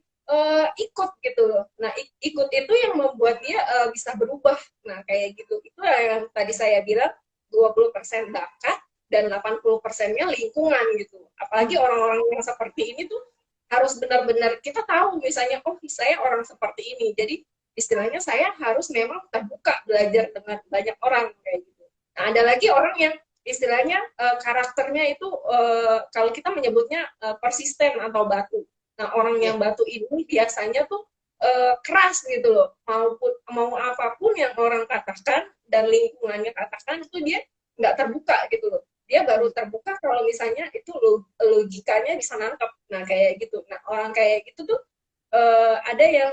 Speaker 2: ikut gitu loh. Nah, ikut itu yang membuat dia bisa berubah. Nah, kayak gitu. Itu yang tadi saya bilang 20% bakat dan 80%-nya lingkungan gitu. Apalagi orang-orang yang seperti ini tuh harus benar-benar kita tahu misalnya, oh saya orang seperti ini. Jadi istilahnya saya harus memang terbuka belajar dengan banyak orang kayak gitu. Nah, ada lagi orang yang istilahnya karakternya itu kalau kita menyebutnya persisten atau batu. Nah, orang yang batu ini biasanya tuh keras gitu loh. Mau apapun yang orang katakan dan lingkungannya katakan itu dia nggak terbuka gitu loh. Dia baru terbuka kalau misalnya itu logikanya bisa nangkep. Nah, kayak gitu. Nah, orang kayak gitu tuh ada yang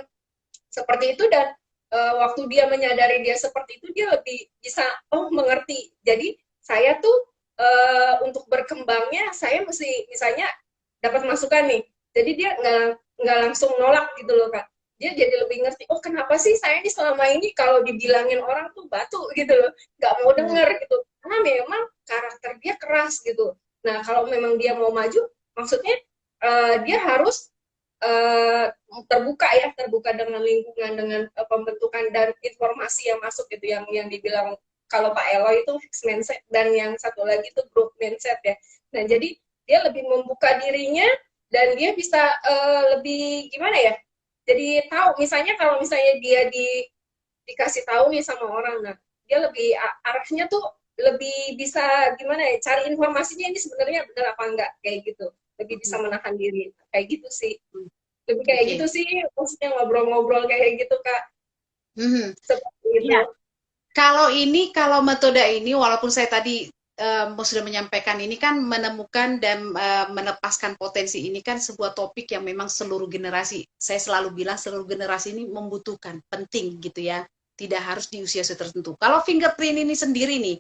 Speaker 2: seperti itu dan waktu dia menyadari dia seperti itu dia lebih bisa mengerti. Jadi saya tuh untuk berkembangnya saya mesti misalnya dapat masukan nih. Jadi dia nggak langsung nolak gitu loh Kak. Dia jadi lebih ngerti, oh kenapa sih saya ini selama ini kalau dibilangin orang tuh batu gitu loh, nggak mau denger gitu. Karena memang karakter dia keras gitu. Nah kalau memang dia mau maju, maksudnya dia harus terbuka ya, terbuka dengan lingkungan, dengan pembentukan dan informasi yang masuk gitu, yang dibilang kalau Pak Elo itu fixed mindset dan yang satu lagi itu growth mindset ya. Nah jadi dia lebih membuka dirinya dan dia bisa lebih gimana ya? Jadi tahu misalnya kalau misalnya dia dikasih tahu nih sama orang, nah dia lebih arahnya tuh lebih bisa gimana ya? Cari informasinya ini sebenarnya benar apa enggak kayak gitu. Lebih bisa menahan diri kayak gitu sih. Lebih kayak gitu
Speaker 1: Oke.
Speaker 2: sih maksudnya ngobrol-ngobrol kayak gitu Kak.
Speaker 1: Mhm.
Speaker 2: Seperti itu.
Speaker 1: Iya. Kalau metode ini, walaupun saya tadi sudah menyampaikan ini kan menemukan dan melepaskan potensi ini kan sebuah topik yang memang seluruh generasi, saya selalu bilang seluruh generasi ini membutuhkan, penting gitu ya. Tidak harus di usia tertentu. Kalau fingerprint ini sendiri nih,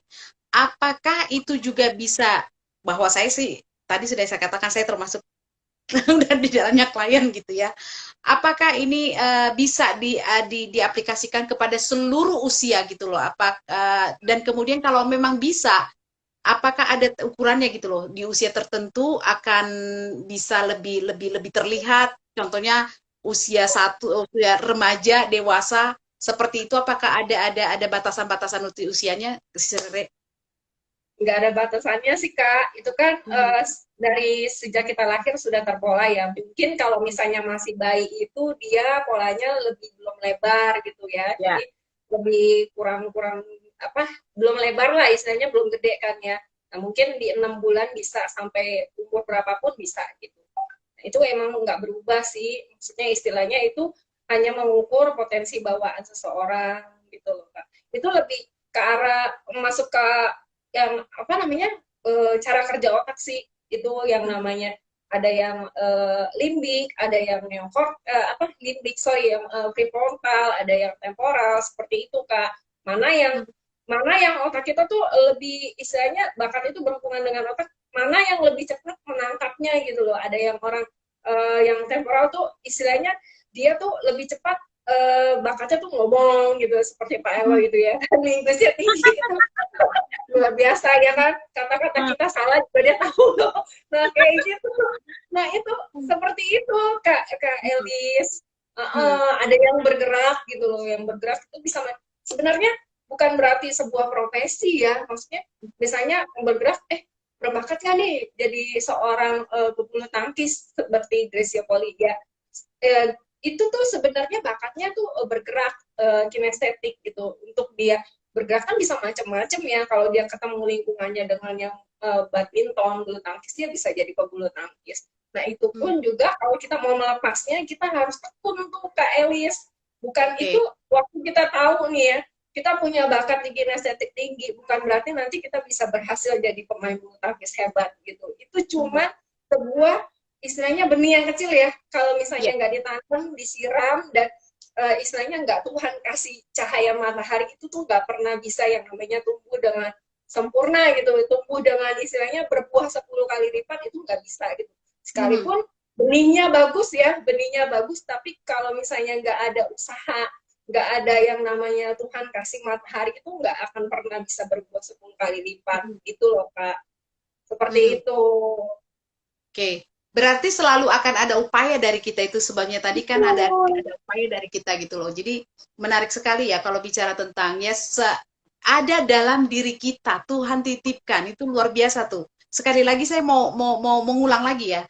Speaker 1: apakah itu juga bisa, bahwa saya sih tadi sudah saya katakan saya termasuk dan di dalamnya klien gitu ya. Apakah ini bisa diaplikasikan kepada seluruh usia gitu loh? Dan kemudian kalau memang bisa, apakah ada ukurannya gitu loh? Di usia tertentu akan bisa lebih terlihat. Contohnya usia remaja, dewasa seperti itu. Apakah ada batasan-batasan usianya?
Speaker 2: Nggak ada batasannya sih Kak. Itu kan dari sejak kita lahir sudah terpola ya. Mungkin kalau misalnya masih bayi itu dia polanya lebih belum lebar gitu ya.
Speaker 1: Ya.
Speaker 2: Jadi lebih kurang-kurang apa belum lebar lah istilahnya belum gede kan ya. Nah, mungkin di 6 bulan bisa sampai umur berapapun bisa gitu. Nah, itu emang nggak berubah sih. Maksudnya istilahnya itu hanya mengukur potensi bawaan seseorang gitu loh Kak. Itu lebih ke arah masuk ke yang apa namanya cara kerja otak sih itu yang namanya ada yang limbik, ada yang apa limbik sorry yang prefrontal, ada yang temporal seperti itu Kak. Mana yang otak kita tuh lebih istilahnya bakat itu berhubungan dengan otak, mana yang lebih cepat menangkapnya gitu loh. Ada yang orang yang temporal tuh istilahnya dia tuh lebih cepat bakatnya tuh ngomong gitu seperti Pak Elo gitu ya. Linguisnya tinggi itu luar biasa ya kan kata-kata kita salah juga dia tahu loh. Nah kayak gitu nah itu seperti itu kak Elis. Ada yang bergerak gitu loh yang bergerak itu bisa sebenarnya bukan berarti sebuah profesi ya maksudnya misalnya yang bergerak berbakat kan nih jadi seorang pebulu tangkis seperti Gracia Poli ya itu tuh sebenarnya bakatnya tuh bergerak kinestetik gitu untuk dia bergerak kan bisa macam-macam ya kalau dia ketemu lingkungannya dengan yang badminton bulu tangkis dia bisa jadi pebulu tangkis. Nah itu pun juga kalau kita mau melepasnya kita harus tekun tuh Kak Elis bukan itu waktu kita tahu nih ya kita punya bakat di kinestetik tinggi bukan berarti nanti kita bisa berhasil jadi pemain bulu tangkis hebat gitu itu cuma sebuah istilahnya benih yang kecil ya kalau misalnya nggak ditanam disiram dan istilahnya nggak Tuhan kasih cahaya matahari itu tuh nggak pernah bisa yang namanya tumbuh dengan sempurna gitu tumbuh dengan istilahnya berbuah 10 kali lipat itu nggak bisa gitu sekalipun benihnya bagus ya benihnya bagus tapi kalau misalnya nggak ada usaha nggak ada yang namanya Tuhan kasih matahari itu nggak akan pernah bisa berbuat 10 kali lipat itu loh Kak,
Speaker 1: Hmm.
Speaker 2: seperti itu.
Speaker 1: Oke, berarti selalu akan ada upaya dari kita itu sebabnya tadi kan
Speaker 2: Betul.
Speaker 1: ada upaya dari kita gitu loh. Jadi menarik sekali ya kalau bicara tentang ya ada dalam diri kita Tuhan titipkan itu luar biasa tuh. Sekali lagi saya mau mengulang lagi ya.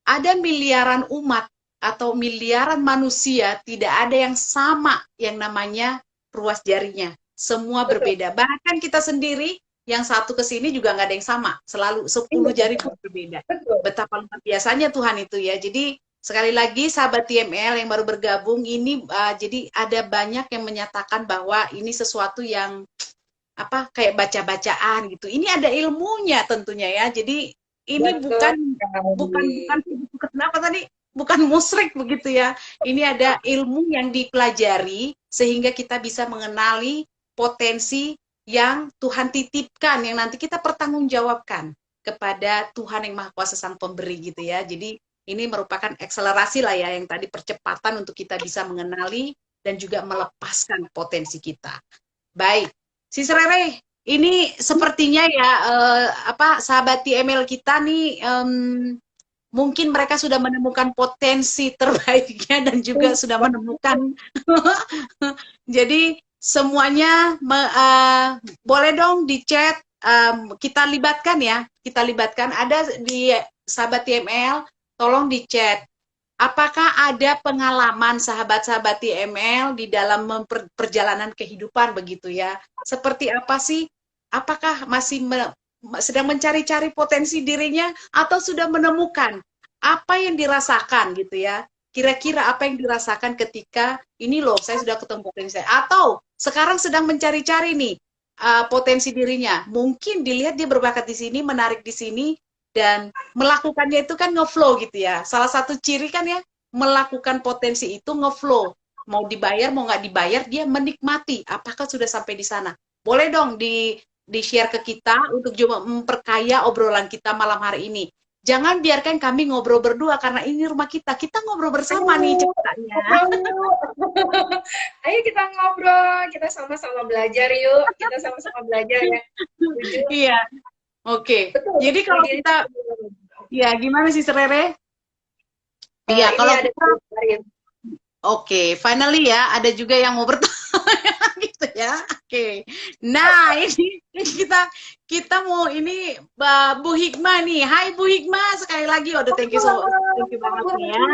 Speaker 1: Ada miliaran umat atau miliaran manusia tidak ada yang sama yang namanya ruas jarinya. Semua
Speaker 2: Betul,
Speaker 1: berbeda. Bahkan kita sendiri yang satu ke sini juga nggak ada yang sama. Selalu 10
Speaker 2: iya
Speaker 1: jari
Speaker 2: betul,
Speaker 1: pun berbeda.
Speaker 2: betul.
Speaker 1: Betapa luar biasanya Tuhan itu ya. Jadi sekali lagi sahabat TML yang baru bergabung ini jadi ada banyak yang menyatakan bahwa ini sesuatu yang apa kayak baca-bacaan gitu. Ini ada ilmunya tentunya ya. Jadi ini
Speaker 2: Betul
Speaker 1: bukan bukan bukan
Speaker 2: sekali.
Speaker 1: bukan apa tadi? Bukan musyrik begitu ya. Ini ada ilmu yang dipelajari sehingga kita bisa mengenali potensi yang Tuhan titipkan yang nanti kita pertanggungjawabkan kepada Tuhan yang Maha Kuasa Sang Pemberi gitu ya. Jadi ini merupakan akselerasi lah ya yang tadi percepatan untuk kita bisa mengenali dan juga melepaskan potensi kita. Baik, si Rere, ini sepertinya ya apa sahabat TML kita nih mungkin mereka sudah menemukan potensi terbaiknya dan juga sudah menemukan jadi semuanya boleh dong di chat kita libatkan ya, kita libatkan ada di sahabat TML, tolong di chat. Apakah ada pengalaman sahabat-sahabat TML di dalam perjalanan kehidupan begitu ya? Seperti apa sih? Apakah masih sedang mencari-cari potensi dirinya atau sudah menemukan apa yang dirasakan gitu ya? Kira-kira apa yang dirasakan ketika ini loh saya sudah ketemu potensi saya atau sekarang sedang mencari-cari nih potensi dirinya. Mungkin dilihat dia berbakat di sini, menarik di sini dan melakukannya itu kan ngeflow gitu ya. Salah satu ciri kan ya, melakukan potensi itu ngeflow. Mau dibayar, mau nggak dibayar, dia menikmati. Apakah sudah sampai di sana? Boleh dong di-share ke kita untuk coba memperkaya obrolan kita malam hari ini. Jangan biarkan kami ngobrol berdua karena ini rumah kita. Kita ngobrol bersama nih
Speaker 2: Ayo,
Speaker 1: ceritanya.
Speaker 2: ngobrol yuk. Ayo kita ngobrol, kita sama-sama belajar yuk. Kita sama-sama belajar ya. Setuju?
Speaker 1: Iya, oke.
Speaker 2: Betul,
Speaker 1: Jadi
Speaker 2: betul
Speaker 1: kalau
Speaker 2: diri
Speaker 1: kita,
Speaker 2: sendiri.
Speaker 1: ya gimana sih Serere? Iya,
Speaker 2: Ini
Speaker 1: kalau
Speaker 2: ada
Speaker 1: kita oke, finally ya, ada juga yang mau bertanya gitu ya. Oke. Nah, ini kita mau ini Bu Hikmah nih. Hai Bu Hikmah, sekali lagi waduh thank you banget nih ya.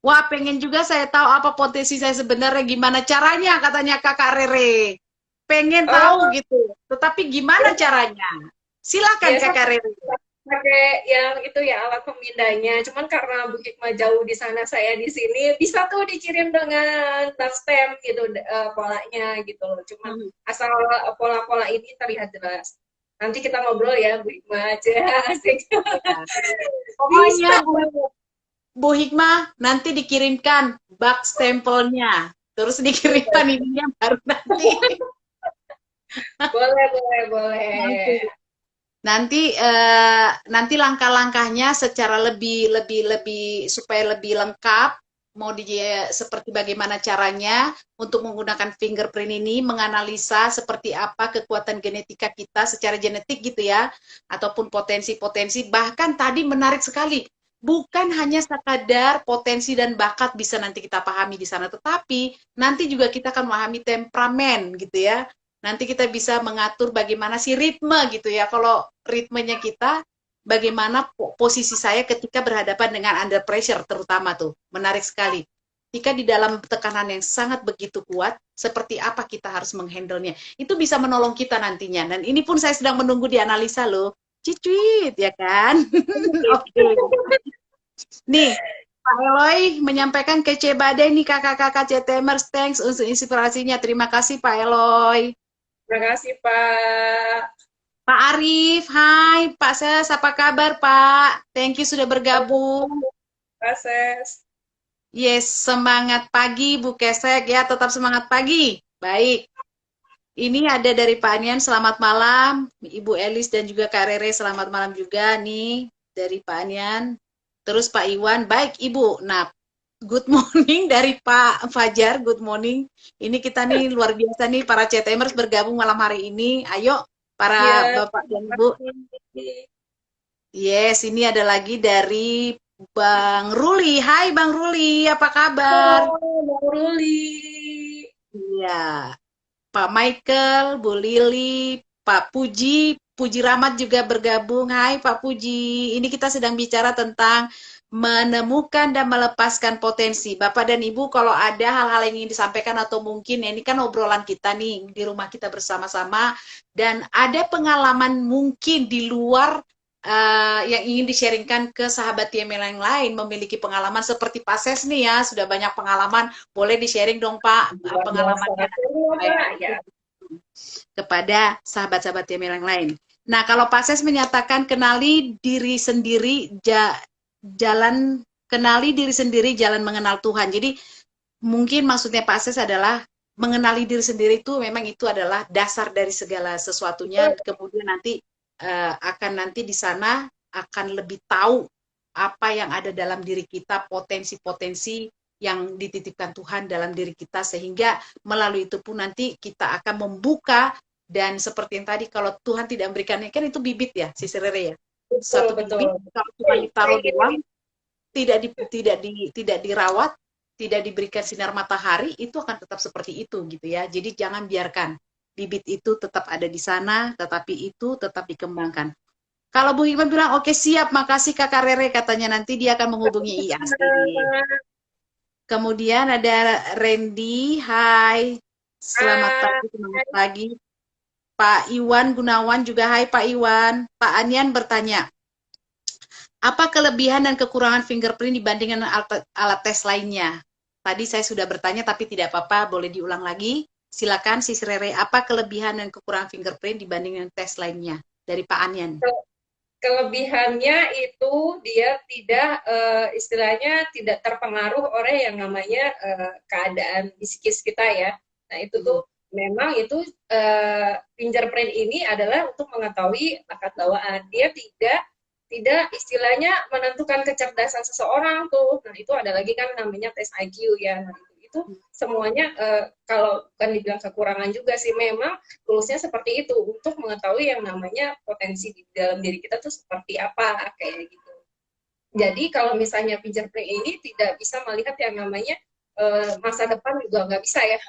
Speaker 1: Wah, pengen juga saya tahu apa potensi saya sebenarnya gimana caranya katanya Kakak Rere. Pengen tahu
Speaker 2: Oh,
Speaker 1: gitu. Tetapi gimana caranya? Silakan
Speaker 2: biasa
Speaker 1: Kakak Rere.
Speaker 2: pakai yang itu ya alat pemindainya. Cuman karena Bu Hikmah jauh di sana, saya di sini, bisa tuh dikirim dengan stamp gitu polanya gitu loh. Cuman
Speaker 1: Hmm.
Speaker 2: asal pola-pola ini terlihat jelas. Nanti kita ngobrol ya Bu Hikmah aja. Asik.
Speaker 1: Ya. Pokoknya
Speaker 2: Bisa.
Speaker 1: Bu Hikmah nanti dikirimkan bak stempelnya, terus dikirimkan ininya baru nanti.
Speaker 2: Boleh, boleh,
Speaker 1: Nanti,
Speaker 2: boleh.
Speaker 1: nanti langkah-langkahnya secara lebih supaya lebih lengkap mau seperti bagaimana caranya untuk menggunakan fingerprint ini menganalisa seperti apa kekuatan genetika kita secara genetik gitu ya ataupun potensi-potensi bahkan tadi menarik sekali bukan hanya sekadar potensi dan bakat bisa nanti kita pahami di sana tetapi nanti juga kita akan memahami temperamen gitu ya nanti kita bisa mengatur bagaimana sih ritme gitu ya. Kalau ritmenya kita, bagaimana posisi saya ketika berhadapan dengan under pressure terutama tuh. Menarik sekali. Jika di dalam tekanan yang sangat begitu kuat, seperti apa kita harus menghandle-nya. Itu bisa menolong kita nantinya. Dan ini pun saya sedang menunggu dianalisa loh. Cicuit, ya kan? Oke. Okay. Nih, Pak Eloy menyampaikan kece badai nih kakak-kakak CTMers. Thanks untuk inspirasinya. Terima kasih Pak Eloy.
Speaker 2: Terima kasih, Pak.
Speaker 1: Pak Arif, hai Pak Ses, apa kabar Pak? Thank you sudah bergabung.
Speaker 2: Proses.
Speaker 1: Yes, semangat pagi Bu Kesek ya, tetap semangat pagi. Baik, ini ada dari Pak Anian, selamat malam. Ibu Elis dan juga Kak Rere, selamat malam juga nih dari Pak Anian. Terus Pak Iwan, baik Ibu. Nah, Good morning dari Pak Fajar, good morning. Ini kita nih luar biasa nih para CTMers bergabung malam hari ini. Ayo para
Speaker 2: Ya,
Speaker 1: Bapak dan
Speaker 2: terima
Speaker 1: Ibu.
Speaker 2: kasih.
Speaker 1: Yes, ini ada lagi dari Bang Ruli. Hai Bang Ruli, apa kabar?
Speaker 2: Oh, Bang Ruli.
Speaker 1: Iya, Pak Michael, Bu Lili, Pak Puji, Puji Rahmat juga bergabung. Hai Pak Puji, ini kita sedang bicara tentang menemukan dan melepaskan potensi. Bapak dan Ibu, kalau ada hal-hal yang ingin disampaikan atau mungkin ya ini kan obrolan kita nih di rumah kita bersama-sama dan ada pengalaman mungkin di luar yang ingin di-sharingkan ke sahabat TML yang lain memiliki pengalaman seperti Pak Ses nih ya, sudah banyak pengalaman, boleh di-sharing dong Pak
Speaker 2: Luar biasa.
Speaker 1: pengalamannya
Speaker 2: Terima, Pak. Ya.
Speaker 1: kepada sahabat-sahabat TML yang lain. Nah, kalau Pak Ses menyatakan kenali diri sendiri, kenali diri sendiri, jalan mengenal Tuhan. Jadi mungkin maksudnya Pak Ses adalah mengenali diri sendiri itu memang itu adalah dasar dari segala sesuatunya. Kemudian nanti akan nanti di sana akan lebih tahu apa yang ada dalam diri kita, potensi-potensi yang dititipkan Tuhan dalam diri kita sehingga melalui itu pun nanti kita akan membuka dan seperti yang tadi kalau Tuhan tidak memberikannya kan itu bibit ya si Rere ya.
Speaker 2: Betul,
Speaker 1: Satu
Speaker 2: betul.
Speaker 1: bibit kalau cuma ditaruh
Speaker 2: Kayak gini.
Speaker 1: doang tidak dirawat, tidak diberikan sinar matahari, itu akan tetap seperti itu gitu ya. Jadi jangan biarkan bibit itu tetap ada di sana, tetapi itu tetap dikembangkan. Kalau Bu Hikmah bilang, oke siap, makasih Kakak Rere, katanya nanti dia akan menghubungi IAS. Kemudian ada Randy, hai, selamat pagi, semangat pagi. Pak Iwan Gunawan juga, hai Pak Iwan. Pak Anyan bertanya, apa kelebihan dan kekurangan fingerprint dibandingkan alat tes lainnya? Tadi saya sudah bertanya, tapi tidak apa-apa, boleh diulang lagi. Silakan, Sis Rere, apa kelebihan dan kekurangan fingerprint dibandingkan tes lainnya? Dari Pak Anyan.
Speaker 2: Kelebihannya itu dia tidak istilahnya tidak terpengaruh oleh yang namanya keadaan psikis kita ya. Nah itu tuh memang itu fingerprint ini adalah untuk mengetahui bakat bawaan. Dia tidak istilahnya menentukan kecerdasan seseorang tuh. Nah itu ada lagi kan namanya tes IQ ya. Nah, itu semuanya kalau bukan dibilang kekurangan juga sih memang toolsnya seperti itu untuk mengetahui yang namanya potensi di dalam diri kita tuh seperti apa kayak gitu. Jadi kalau misalnya fingerprint ini tidak bisa melihat yang namanya masa depan juga nggak bisa ya.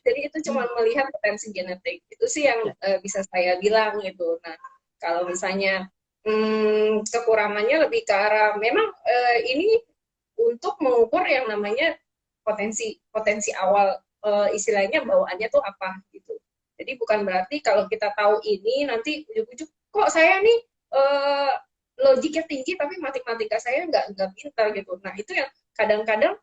Speaker 2: Jadi itu cuma melihat potensi genetik. Itu sih yang bisa saya bilang gitu. Nah kalau misalnya kekurangannya lebih ke arah memang ini untuk mengukur yang namanya potensi awal istilahnya bawaannya tuh apa gitu. Jadi bukan berarti kalau kita tahu ini nanti ujuk-ujuk kok saya nih logiknya tinggi tapi matematika saya nggak pintar gitu. Nah itu yang kadang-kadang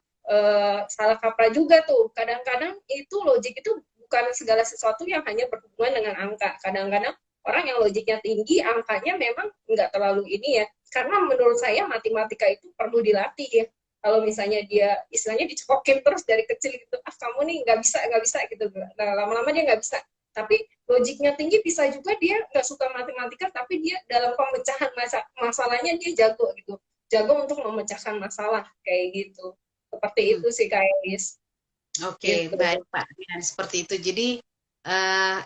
Speaker 2: salah kaprah juga tuh. Kadang-kadang itu logik itu bukan segala sesuatu yang hanya berhubungan dengan angka. Kadang-kadang orang yang logiknya tinggi, angkanya memang nggak terlalu ini ya. Karena menurut saya matematika itu perlu dilatih ya kalau misalnya dia istilahnya dicekokin terus dari kecil gitu kamu nih nggak bisa gitu nah lama-lama dia nggak bisa tapi logiknya tinggi bisa juga dia nggak suka matematika tapi dia dalam pemecahan masalahnya dia jago gitu jago untuk memecahkan masalah kayak gitu seperti itu sih kayak Is.
Speaker 1: Oke,
Speaker 2: Gitu.
Speaker 1: baik Pak. Dan seperti itu. Jadi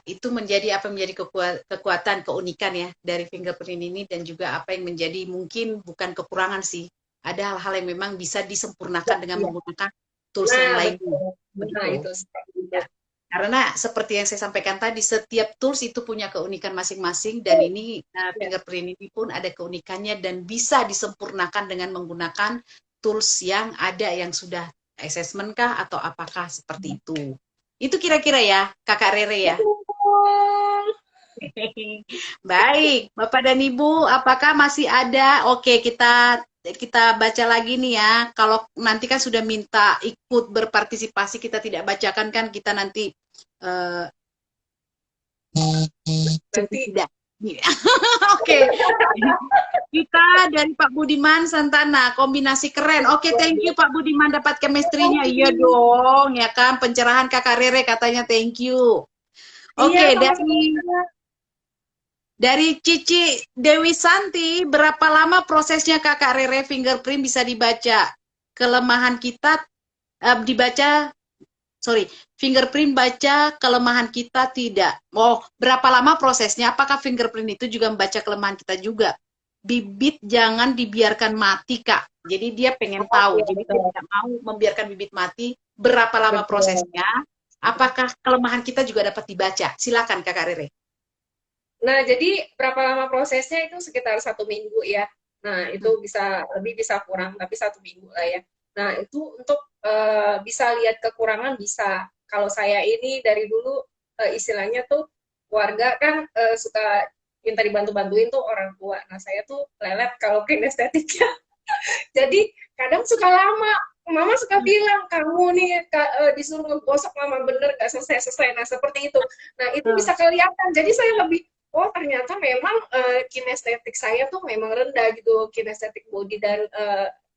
Speaker 1: itu menjadi apa menjadi kekuatan, keunikan ya dari fingerprint ini dan juga apa yang menjadi mungkin bukan kekurangan sih. Ada hal-hal yang memang bisa disempurnakan dengan menggunakan tools yang lain.
Speaker 2: Nah, itu
Speaker 1: ya. Karena seperti yang saya sampaikan tadi, setiap tools itu punya keunikan masing-masing dan ini fingerprint ini pun ada keunikannya dan bisa disempurnakan dengan menggunakan tools yang ada yang sudah assessment kah atau apakah seperti itu. Itu kira-kira ya, Kakak Rere ya. Baik, Bapak dan Ibu, apakah masih ada? Oke, kita baca lagi nih ya. Kalau nanti kan sudah minta ikut berpartisipasi, kita tidak bacakan kan kita nanti tidak. Oke. Kita dari Pak Budiman Santana, kombinasi keren. Oke, thank you Pak Budiman dapat chemistry-nya. Iya dong, ya kan. Pencerahan Kakak Rere katanya thank you. Oke, dari Cici Dewi Santi, berapa lama prosesnya Kakak Rere fingerprint bisa dibaca? kelemahan kita dibaca, sorry, fingerprint baca kelemahan kita tidak. Oh, berapa lama prosesnya? Apakah fingerprint itu juga membaca kelemahan kita juga? Bibit jangan dibiarkan mati, Kak. Jadi dia pengen tahu.
Speaker 2: Iya,
Speaker 1: Jadi dia
Speaker 2: betul.
Speaker 1: tidak mau membiarkan bibit mati. Berapa lama
Speaker 2: Betul.
Speaker 1: prosesnya? Apakah kelemahan kita juga dapat dibaca? Silakan, Kakak Rere.
Speaker 2: Nah, jadi berapa lama prosesnya itu sekitar 1 minggu ya. Nah, itu
Speaker 1: Hmm.
Speaker 2: bisa lebih bisa kurang, tapi 1 minggu lah ya. Nah, itu untuk bisa lihat kekurangan bisa. Kalau saya ini dari dulu istilahnya tuh warga kan suka minta dibantu-bantuin tuh orang tua. Nah, saya tuh lelet kalau kinestetiknya. Jadi kadang suka lama. Mama suka bilang, kamu nih disuruh ngegosok lama bener gak selesai-selesai. Nah, seperti itu. Nah, itu bisa kelihatan. Jadi saya lebih, oh ternyata memang kinestetik saya tuh memang rendah gitu, kinestetik body dan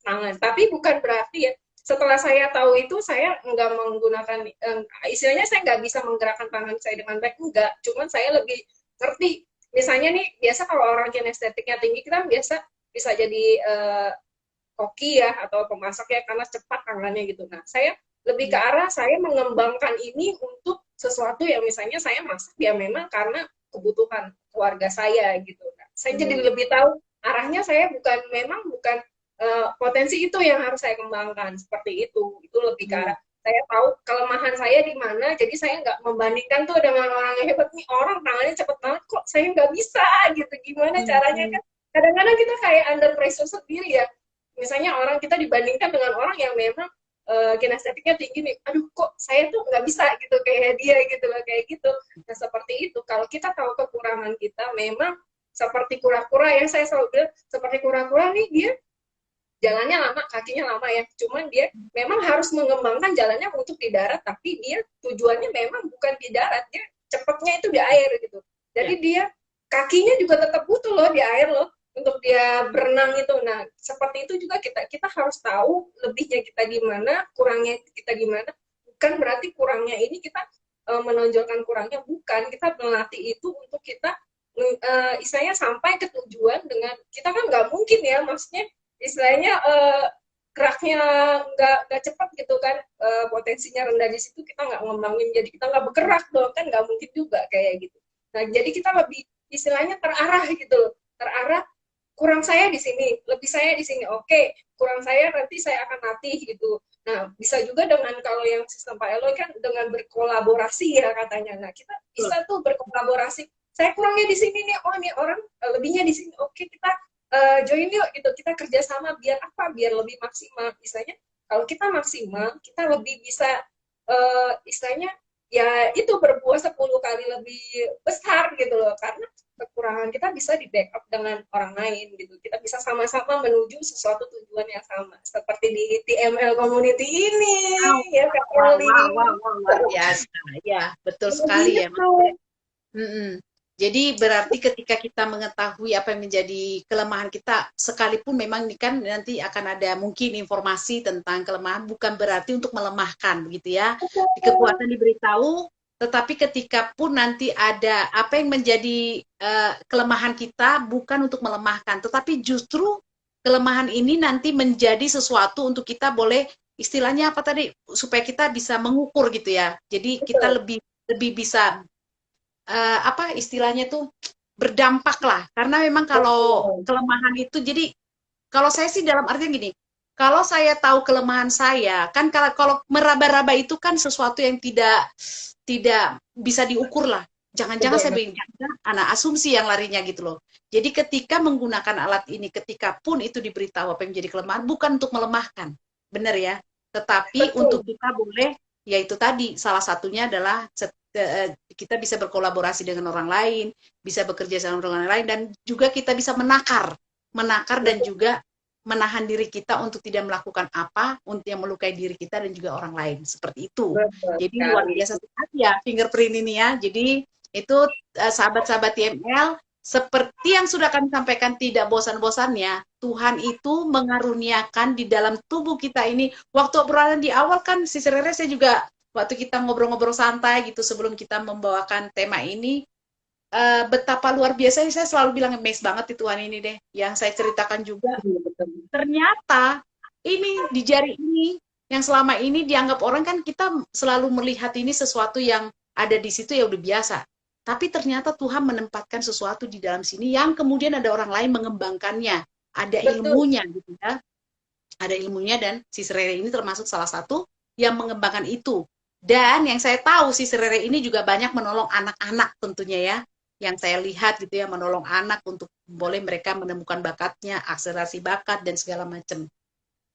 Speaker 2: tangan. Tapi bukan berarti ya, setelah saya tahu itu, saya nggak menggunakan, istilahnya saya nggak bisa menggerakkan tangan saya dengan baik, enggak. Cuman saya lebih ngerti. Misalnya nih, biasa kalau orang kinestetiknya tinggi, kita biasa bisa jadi koki ya atau pemasak ya karena cepat tangannya gitu. Nah, saya lebih ke arah saya mengembangkan ini untuk sesuatu yang misalnya saya masak ya memang karena kebutuhan keluarga saya gitu. Nah, saya jadi
Speaker 1: Hmm.
Speaker 2: lebih tahu arahnya saya bukan memang bukan potensi itu yang harus saya kembangkan seperti itu. Itu lebih ke
Speaker 1: Hmm.
Speaker 2: arah saya tahu kelemahan saya di mana, jadi saya nggak membandingkan tuh dengan orang yang hebat nih orang tangannya cepet banget kok saya nggak bisa gitu. Gimana
Speaker 1: Hmm.
Speaker 2: caranya
Speaker 1: Hmm.
Speaker 2: kan? Kadang-kadang kita kayak under pressure sendiri ya, misalnya orang kita dibandingkan dengan orang yang memang kinestetiknya tinggi nih, aduh kok saya tuh nggak bisa gitu kayak dia gitu loh kayak gitu. Nah seperti itu kalau kita tahu kekurangan kita memang seperti kura-kura yang saya selalu bilang seperti kura-kura nih dia jalannya lama kakinya lama ya cuman dia memang harus mengembangkan jalannya untuk di darat tapi dia tujuannya memang bukan di darat dia cepatnya itu di air gitu jadi
Speaker 1: Ya.
Speaker 2: dia kakinya juga tetap butuh loh di air loh untuk dia berenang itu. Nah, seperti itu juga kita kita harus tahu lebihnya kita di mana, kurangnya kita di mana. Bukan berarti kurangnya ini kita menonjolkan kurangnya, bukan. Kita melatih itu untuk kita istilahnya sampai ke tujuan dengan kita kan nggak mungkin ya, maksudnya istilahnya geraknya nggak cepat gitu kan potensinya rendah di situ kita nggak ngembangin jadi kita nggak bergerak dong kan nggak mungkin juga kayak gitu. Nah jadi kita lebih istilahnya terarah gitu terarah kurang saya di sini, lebih saya di sini. Oke, kurang saya nanti saya akan latih gitu. Nah, bisa juga dengan kalau yang sistem Pak Eloy kan dengan berkolaborasi ya katanya. Nah, kita
Speaker 1: Betul.
Speaker 2: bisa tuh berkolaborasi. Saya kurangnya di sini nih, oh nih orang lebihnya di sini. Oke, kita join yuk gitu. Kita kerjasama biar apa? Biar lebih maksimal. Misalnya kalau kita maksimal, kita lebih bisa istilahnya ya itu berbuah 10 kali lebih besar gitu loh. Karena kekurangan kita bisa di backup dengan orang lain gitu. Kita bisa sama-sama menuju sesuatu tujuan yang sama. Seperti di TML community ini,
Speaker 1: Wow,
Speaker 2: ya Kak
Speaker 1: wow,
Speaker 2: Eli.
Speaker 1: wow, wow, wow, luar biasa. Ya, betul sekali ya.
Speaker 2: Begitu.
Speaker 1: Mm-mm. Jadi berarti ketika kita mengetahui apa yang menjadi kelemahan kita, sekalipun memang ini kan nanti akan ada mungkin informasi tentang kelemahan, bukan berarti untuk melemahkan begitu ya. Di kekuatan diberitahu, tetapi ketika pun nanti ada apa yang menjadi kelemahan kita, bukan untuk melemahkan, tetapi justru kelemahan ini nanti menjadi sesuatu untuk kita boleh istilahnya apa tadi supaya kita bisa mengukur gitu ya. Jadi kita
Speaker 2: Betul.
Speaker 1: lebih lebih bisa apa istilahnya tuh berdampak lah karena memang kalau
Speaker 2: Betul.
Speaker 1: kelemahan itu jadi kalau saya sih dalam artian gini kalau saya tahu kelemahan saya kan kalau meraba-raba itu kan sesuatu yang tidak bisa diukur lah jangan-jangan saya
Speaker 2: Betul.
Speaker 1: bilang anak asumsi yang larinya gitu loh jadi ketika menggunakan alat ini ketika pun itu diberitahu apa yang menjadi kelemahan bukan untuk melemahkan benar ya tetapi untuk
Speaker 2: Betul.
Speaker 1: kita boleh yaitu tadi salah satunya adalah kita bisa berkolaborasi dengan orang lain, bisa bekerja sama dengan orang lain, dan juga kita bisa menakar dan
Speaker 2: Betul.
Speaker 1: juga menahan diri kita untuk tidak melakukan apa untuk yang melukai diri kita dan juga orang lain seperti itu.
Speaker 2: Betul
Speaker 1: Jadi luar
Speaker 2: sekali.
Speaker 1: biasa sekali ya fingerprint ini ya. Jadi itu sahabat-sahabat TML seperti yang sudah kami sampaikan tidak bosan-bosannya Tuhan itu mengaruniakan di dalam tubuh kita ini waktu obrolan di awal kan si Rere saya juga waktu kita ngobrol-ngobrol santai gitu sebelum kita membawakan tema ini betapa luar biasa saya selalu bilang amazed banget di Tuhan ini deh yang saya ceritakan juga
Speaker 2: Betul.
Speaker 1: ternyata ini di jari ini yang selama ini dianggap orang kan kita selalu melihat ini sesuatu yang ada di situ ya udah biasa. Tapi ternyata Tuhan menempatkan sesuatu di dalam sini yang kemudian ada orang lain mengembangkannya, ada
Speaker 2: Betul.
Speaker 1: ilmunya gitu ya. Ada ilmunya dan si Serere ini termasuk salah satu yang mengembangkan itu. Dan yang saya tahu si Serere ini juga banyak menolong anak-anak tentunya ya. Yang saya lihat gitu ya, menolong anak untuk boleh mereka menemukan bakatnya, akselerasi bakat dan segala macam.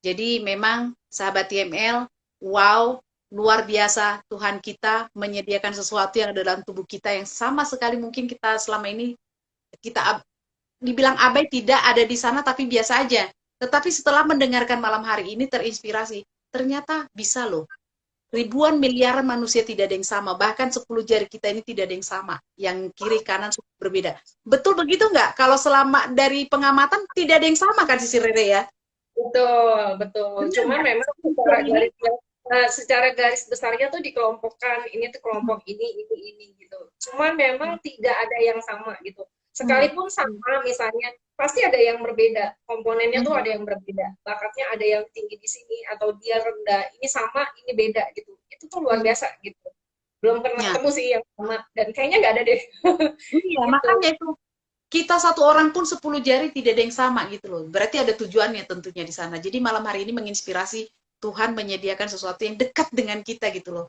Speaker 1: Jadi memang sahabat TML, wow, luar biasa Tuhan kita menyediakan sesuatu yang ada dalam tubuh kita yang sama sekali mungkin kita selama ini kita dibilang abai tidak ada di sana tapi biasa aja. Tetapi setelah mendengarkan malam hari ini terinspirasi, ternyata bisa loh. Ribuan miliaran manusia tidak ada yang sama, bahkan 10 jari kita ini tidak ada yang sama, yang kiri kanan berbeda. Betul begitu nggak? Kalau selama dari pengamatan tidak ada yang sama kan Sisi Rere ya?
Speaker 2: Betul, betul.
Speaker 1: Benar
Speaker 2: Cuman
Speaker 1: nggak?
Speaker 2: memang
Speaker 1: Ini
Speaker 2: secara garis besarnya tuh dikelompokkan, ini tuh kelompok ini gitu. Cuman memang tidak ada yang sama gitu. Sekalipun sama misalnya, pasti ada yang berbeda. Komponennya tuh ada yang berbeda. Bakatnya ada yang tinggi di sini atau dia rendah. Ini sama, ini beda gitu. Itu tuh luar biasa gitu. Belum pernah
Speaker 1: ya,
Speaker 2: ketemu sih yang sama dan kayaknya nggak ada deh.
Speaker 1: iya,
Speaker 2: Gitu.
Speaker 1: makanya itu kita satu orang pun 10 jari tidak ada yang sama gitu loh. Berarti ada tujuannya tentunya di sana. Jadi malam hari ini menginspirasi Tuhan menyediakan sesuatu yang dekat dengan kita gitu loh.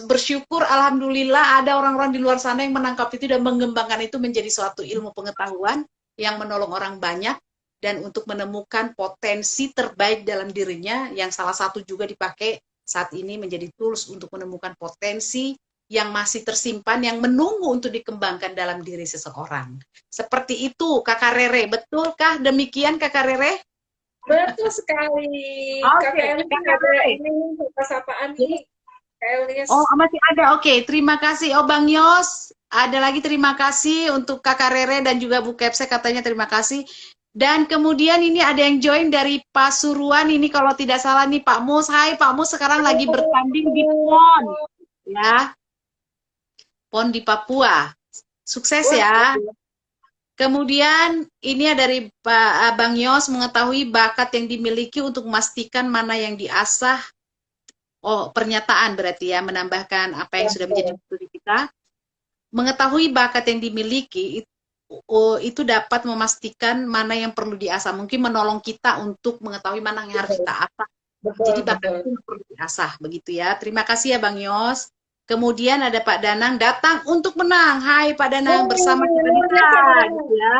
Speaker 1: Bersyukur alhamdulillah ada orang-orang di luar sana yang menangkap itu dan mengembangkan itu menjadi suatu ilmu pengetahuan yang menolong orang banyak dan untuk menemukan potensi terbaik dalam dirinya yang salah satu juga dipakai saat ini menjadi tools untuk menemukan potensi yang masih tersimpan, yang menunggu untuk dikembangkan dalam diri seseorang. Seperti itu, Kakak Rere. Betulkah demikian, Kakak Rere?
Speaker 2: Betul sekali.
Speaker 1: Oke,
Speaker 2: Kakak Elis
Speaker 1: Kakak
Speaker 2: ada
Speaker 1: Rere.
Speaker 2: ini sapaan nih. Kak Elis.
Speaker 1: Oh, masih ada. Oke, terima kasih. Oh, Bang Yos. Ada lagi terima kasih untuk Kakak Rere dan juga Bu Kepse katanya terima kasih. Dan kemudian ini ada yang join dari Pasuruan. Ini kalau tidak salah nih Pak Mus. Hai Pak Mus, sekarang lagi bertanding di PON. Ya, PON di Papua. Sukses
Speaker 2: Wah,
Speaker 1: ya. Kemudian ini ada dari Pak Bang Yos mengetahui bakat yang dimiliki untuk memastikan mana yang diasah. Oh, pernyataan berarti ya, menambahkan apa yang sudah menjadi studi kita. Mengetahui bakat yang dimiliki itu dapat memastikan mana yang perlu diasah. Mungkin menolong kita untuk mengetahui mana yang harus kita asah. Jadi
Speaker 2: betul,
Speaker 1: bakat
Speaker 2: betul.
Speaker 1: itu perlu diasah, begitu ya. Terima kasih ya Bang Yos. Kemudian ada Pak Danang datang untuk menang. Hai Pak Danang, bersama kita bisa, gitu ya.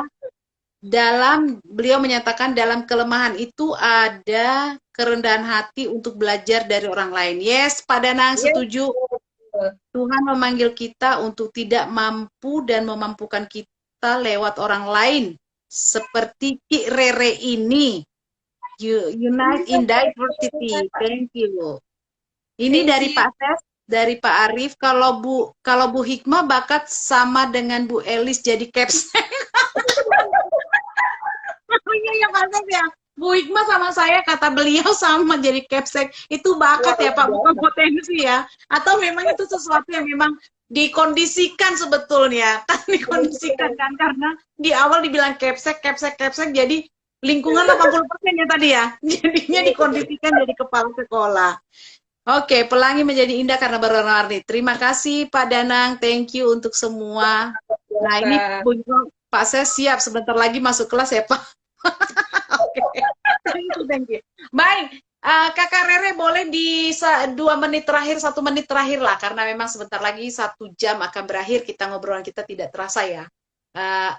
Speaker 1: Beliau menyatakan dalam kelemahan itu ada kerendahan hati untuk belajar dari orang lain. Yes, Pak Danang
Speaker 2: Yes,
Speaker 1: setuju.
Speaker 2: betul.
Speaker 1: Tuhan memanggil kita untuk tidak mampu dan memampukan kita lewat orang lain. Seperti Ki Rere ini. Unite in diversity. Thank you. Ini
Speaker 2: Thank
Speaker 1: dari
Speaker 2: you.
Speaker 1: Pak Ses, dari Pak Arif. Kalau Bu Hikmah bakat sama dengan Bu Elis jadi caps. Oh iya ya Pak Ses ya. Bu Hikmah sama saya kata beliau sama jadi capsek. Itu bakat ya Pak, bukan potensi ya. Atau memang itu sesuatu yang memang dikondisikan sebetulnya. Kan dikondisikan kan karena di awal dibilang capsek, capsek, capsek jadi lingkungan 80% ya tadi ya. Jadinya dikondisikan jadi kepala sekolah. Oke, pelangi menjadi indah karena berwarna-warni. Terima kasih Pak Danang, thank you untuk semua. Nah ini Pak saya siap sebentar lagi masuk kelas ya Pak. Oke, thank you. Baik, Kakak Rere boleh di 2 menit terakhir, 1 menit terakhir lah, karena memang sebentar lagi 1 jam akan berakhir, kita ngobrolan kita tidak terasa ya.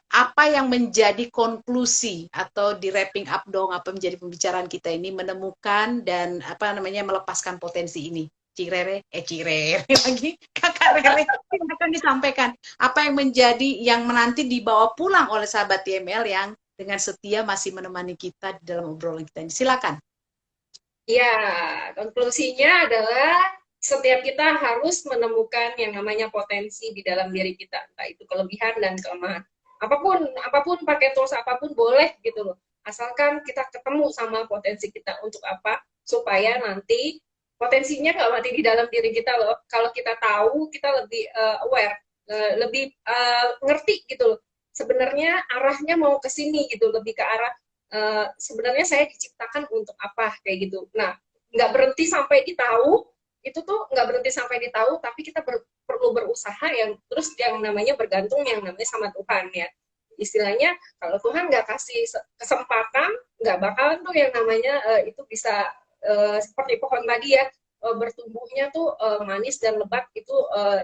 Speaker 1: Apa yang menjadi konklusi atau di wrapping up dong, apa menjadi pembicaraan kita ini menemukan dan apa namanya melepaskan potensi ini. Cirere lagi Kakak Rere akan disampaikan apa yang menjadi yang menanti dibawa pulang oleh sahabat TML yang dengan setia masih menemani kita di dalam obrolan kita ini. Silakan.
Speaker 2: Ya, konklusinya adalah setiap kita harus menemukan yang namanya potensi di dalam diri kita, entah itu kelebihan dan kelemahan. Apapun pakai tools apapun boleh gitu loh. Asalkan kita ketemu sama potensi kita untuk apa, supaya nanti potensinya nggak mati di dalam diri kita loh. Kalau kita tahu, kita lebih aware, lebih ngerti gitu loh. Sebenarnya arahnya mau ke sini gitu, lebih ke arah sebenarnya saya diciptakan untuk apa kayak gitu. Nah, nggak berhenti sampai di tahu, itu tuh nggak berhenti sampai di tahu, tapi kita perlu berusaha yang terus yang namanya bergantung yang namanya sama Tuhan ya. Istilahnya kalau Tuhan nggak kasih kesempatan, nggak bakalan tuh yang namanya itu bisa seperti pohon tadi ya, bertumbuhnya tuh manis dan lebat itu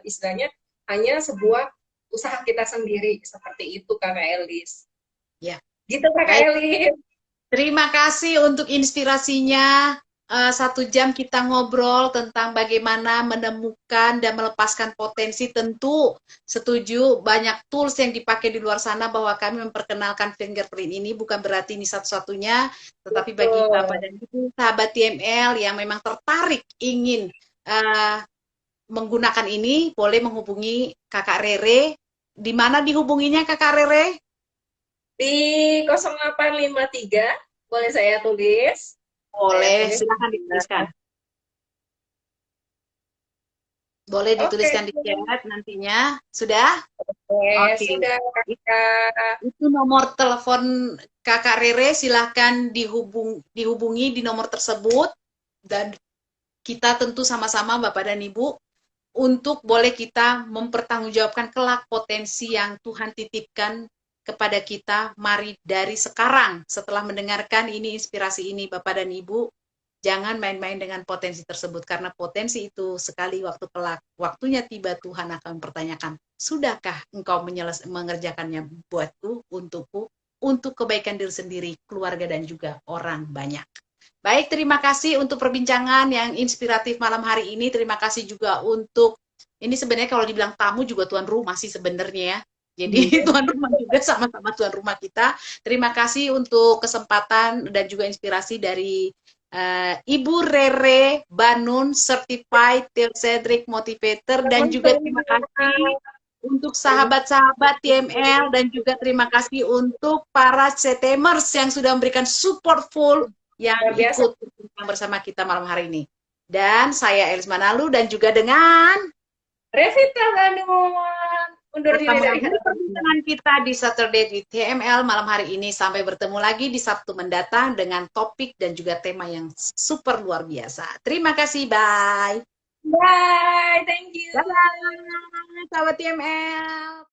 Speaker 2: istilahnya hanya sebuah usaha kita sendiri seperti itu Kakak Elis.
Speaker 1: Ya.
Speaker 2: Gitu Kakak Elis.
Speaker 1: Terima kasih untuk inspirasinya. 1 jam kita ngobrol tentang bagaimana menemukan dan melepaskan potensi. Tentu setuju banyak tools yang dipakai di luar sana, bahwa kami memperkenalkan fingerprint ini bukan berarti ini satu-satunya, tetapi bagi Bapak dan Ibu sahabat TML yang memang tertarik ingin menggunakan ini, boleh menghubungi Kakak Rere. Di mana dihubunginya Kakak Rere?
Speaker 2: Di 0853 boleh saya tulis?
Speaker 1: Boleh, silakan dituliskan. Boleh dituliskan di chat nantinya. Sudah?
Speaker 2: Oke, sudah Kakak.
Speaker 1: Itu nomor telepon Kakak Rere, silahkan dihubungi di nomor tersebut. Dan kita tentu sama-sama Bapak dan Ibu untuk boleh kita mempertanggungjawabkan kelak potensi yang Tuhan titipkan kepada kita. Mari dari sekarang, setelah mendengarkan ini, inspirasi ini, Bapak dan Ibu, jangan main-main dengan potensi tersebut, karena potensi itu sekali waktu kelak, waktunya tiba, Tuhan akan mempertanyakan, sudahkah engkau mengerjakannya buatku, untukku, untuk kebaikan diri sendiri, keluarga, dan juga orang banyak. Baik, terima kasih untuk perbincangan yang inspiratif malam hari ini. Terima kasih juga untuk, ini sebenarnya kalau dibilang tamu juga tuan rumah sih sebenarnya ya. Jadi tuan rumah juga, sama-sama tuan rumah kita. Terima kasih untuk kesempatan dan juga inspirasi dari Ibu Rere Banun, Certified Cedric Motivator, dan juga terima kasih untuk sahabat-sahabat TML, dan juga terima kasih untuk para CTMers yang sudah memberikan support full yang ikut bersama kita malam hari ini. Dan saya Elis Manalu, dan juga dengan
Speaker 2: Revita Banun. Undur diri dari
Speaker 1: perbincangan kita di Saturday di TML malam hari ini. Sampai bertemu lagi di Sabtu mendatang dengan topik dan juga tema yang super luar biasa. Terima kasih, bye.
Speaker 2: Bye, thank you.
Speaker 1: Bye, sahabat TML.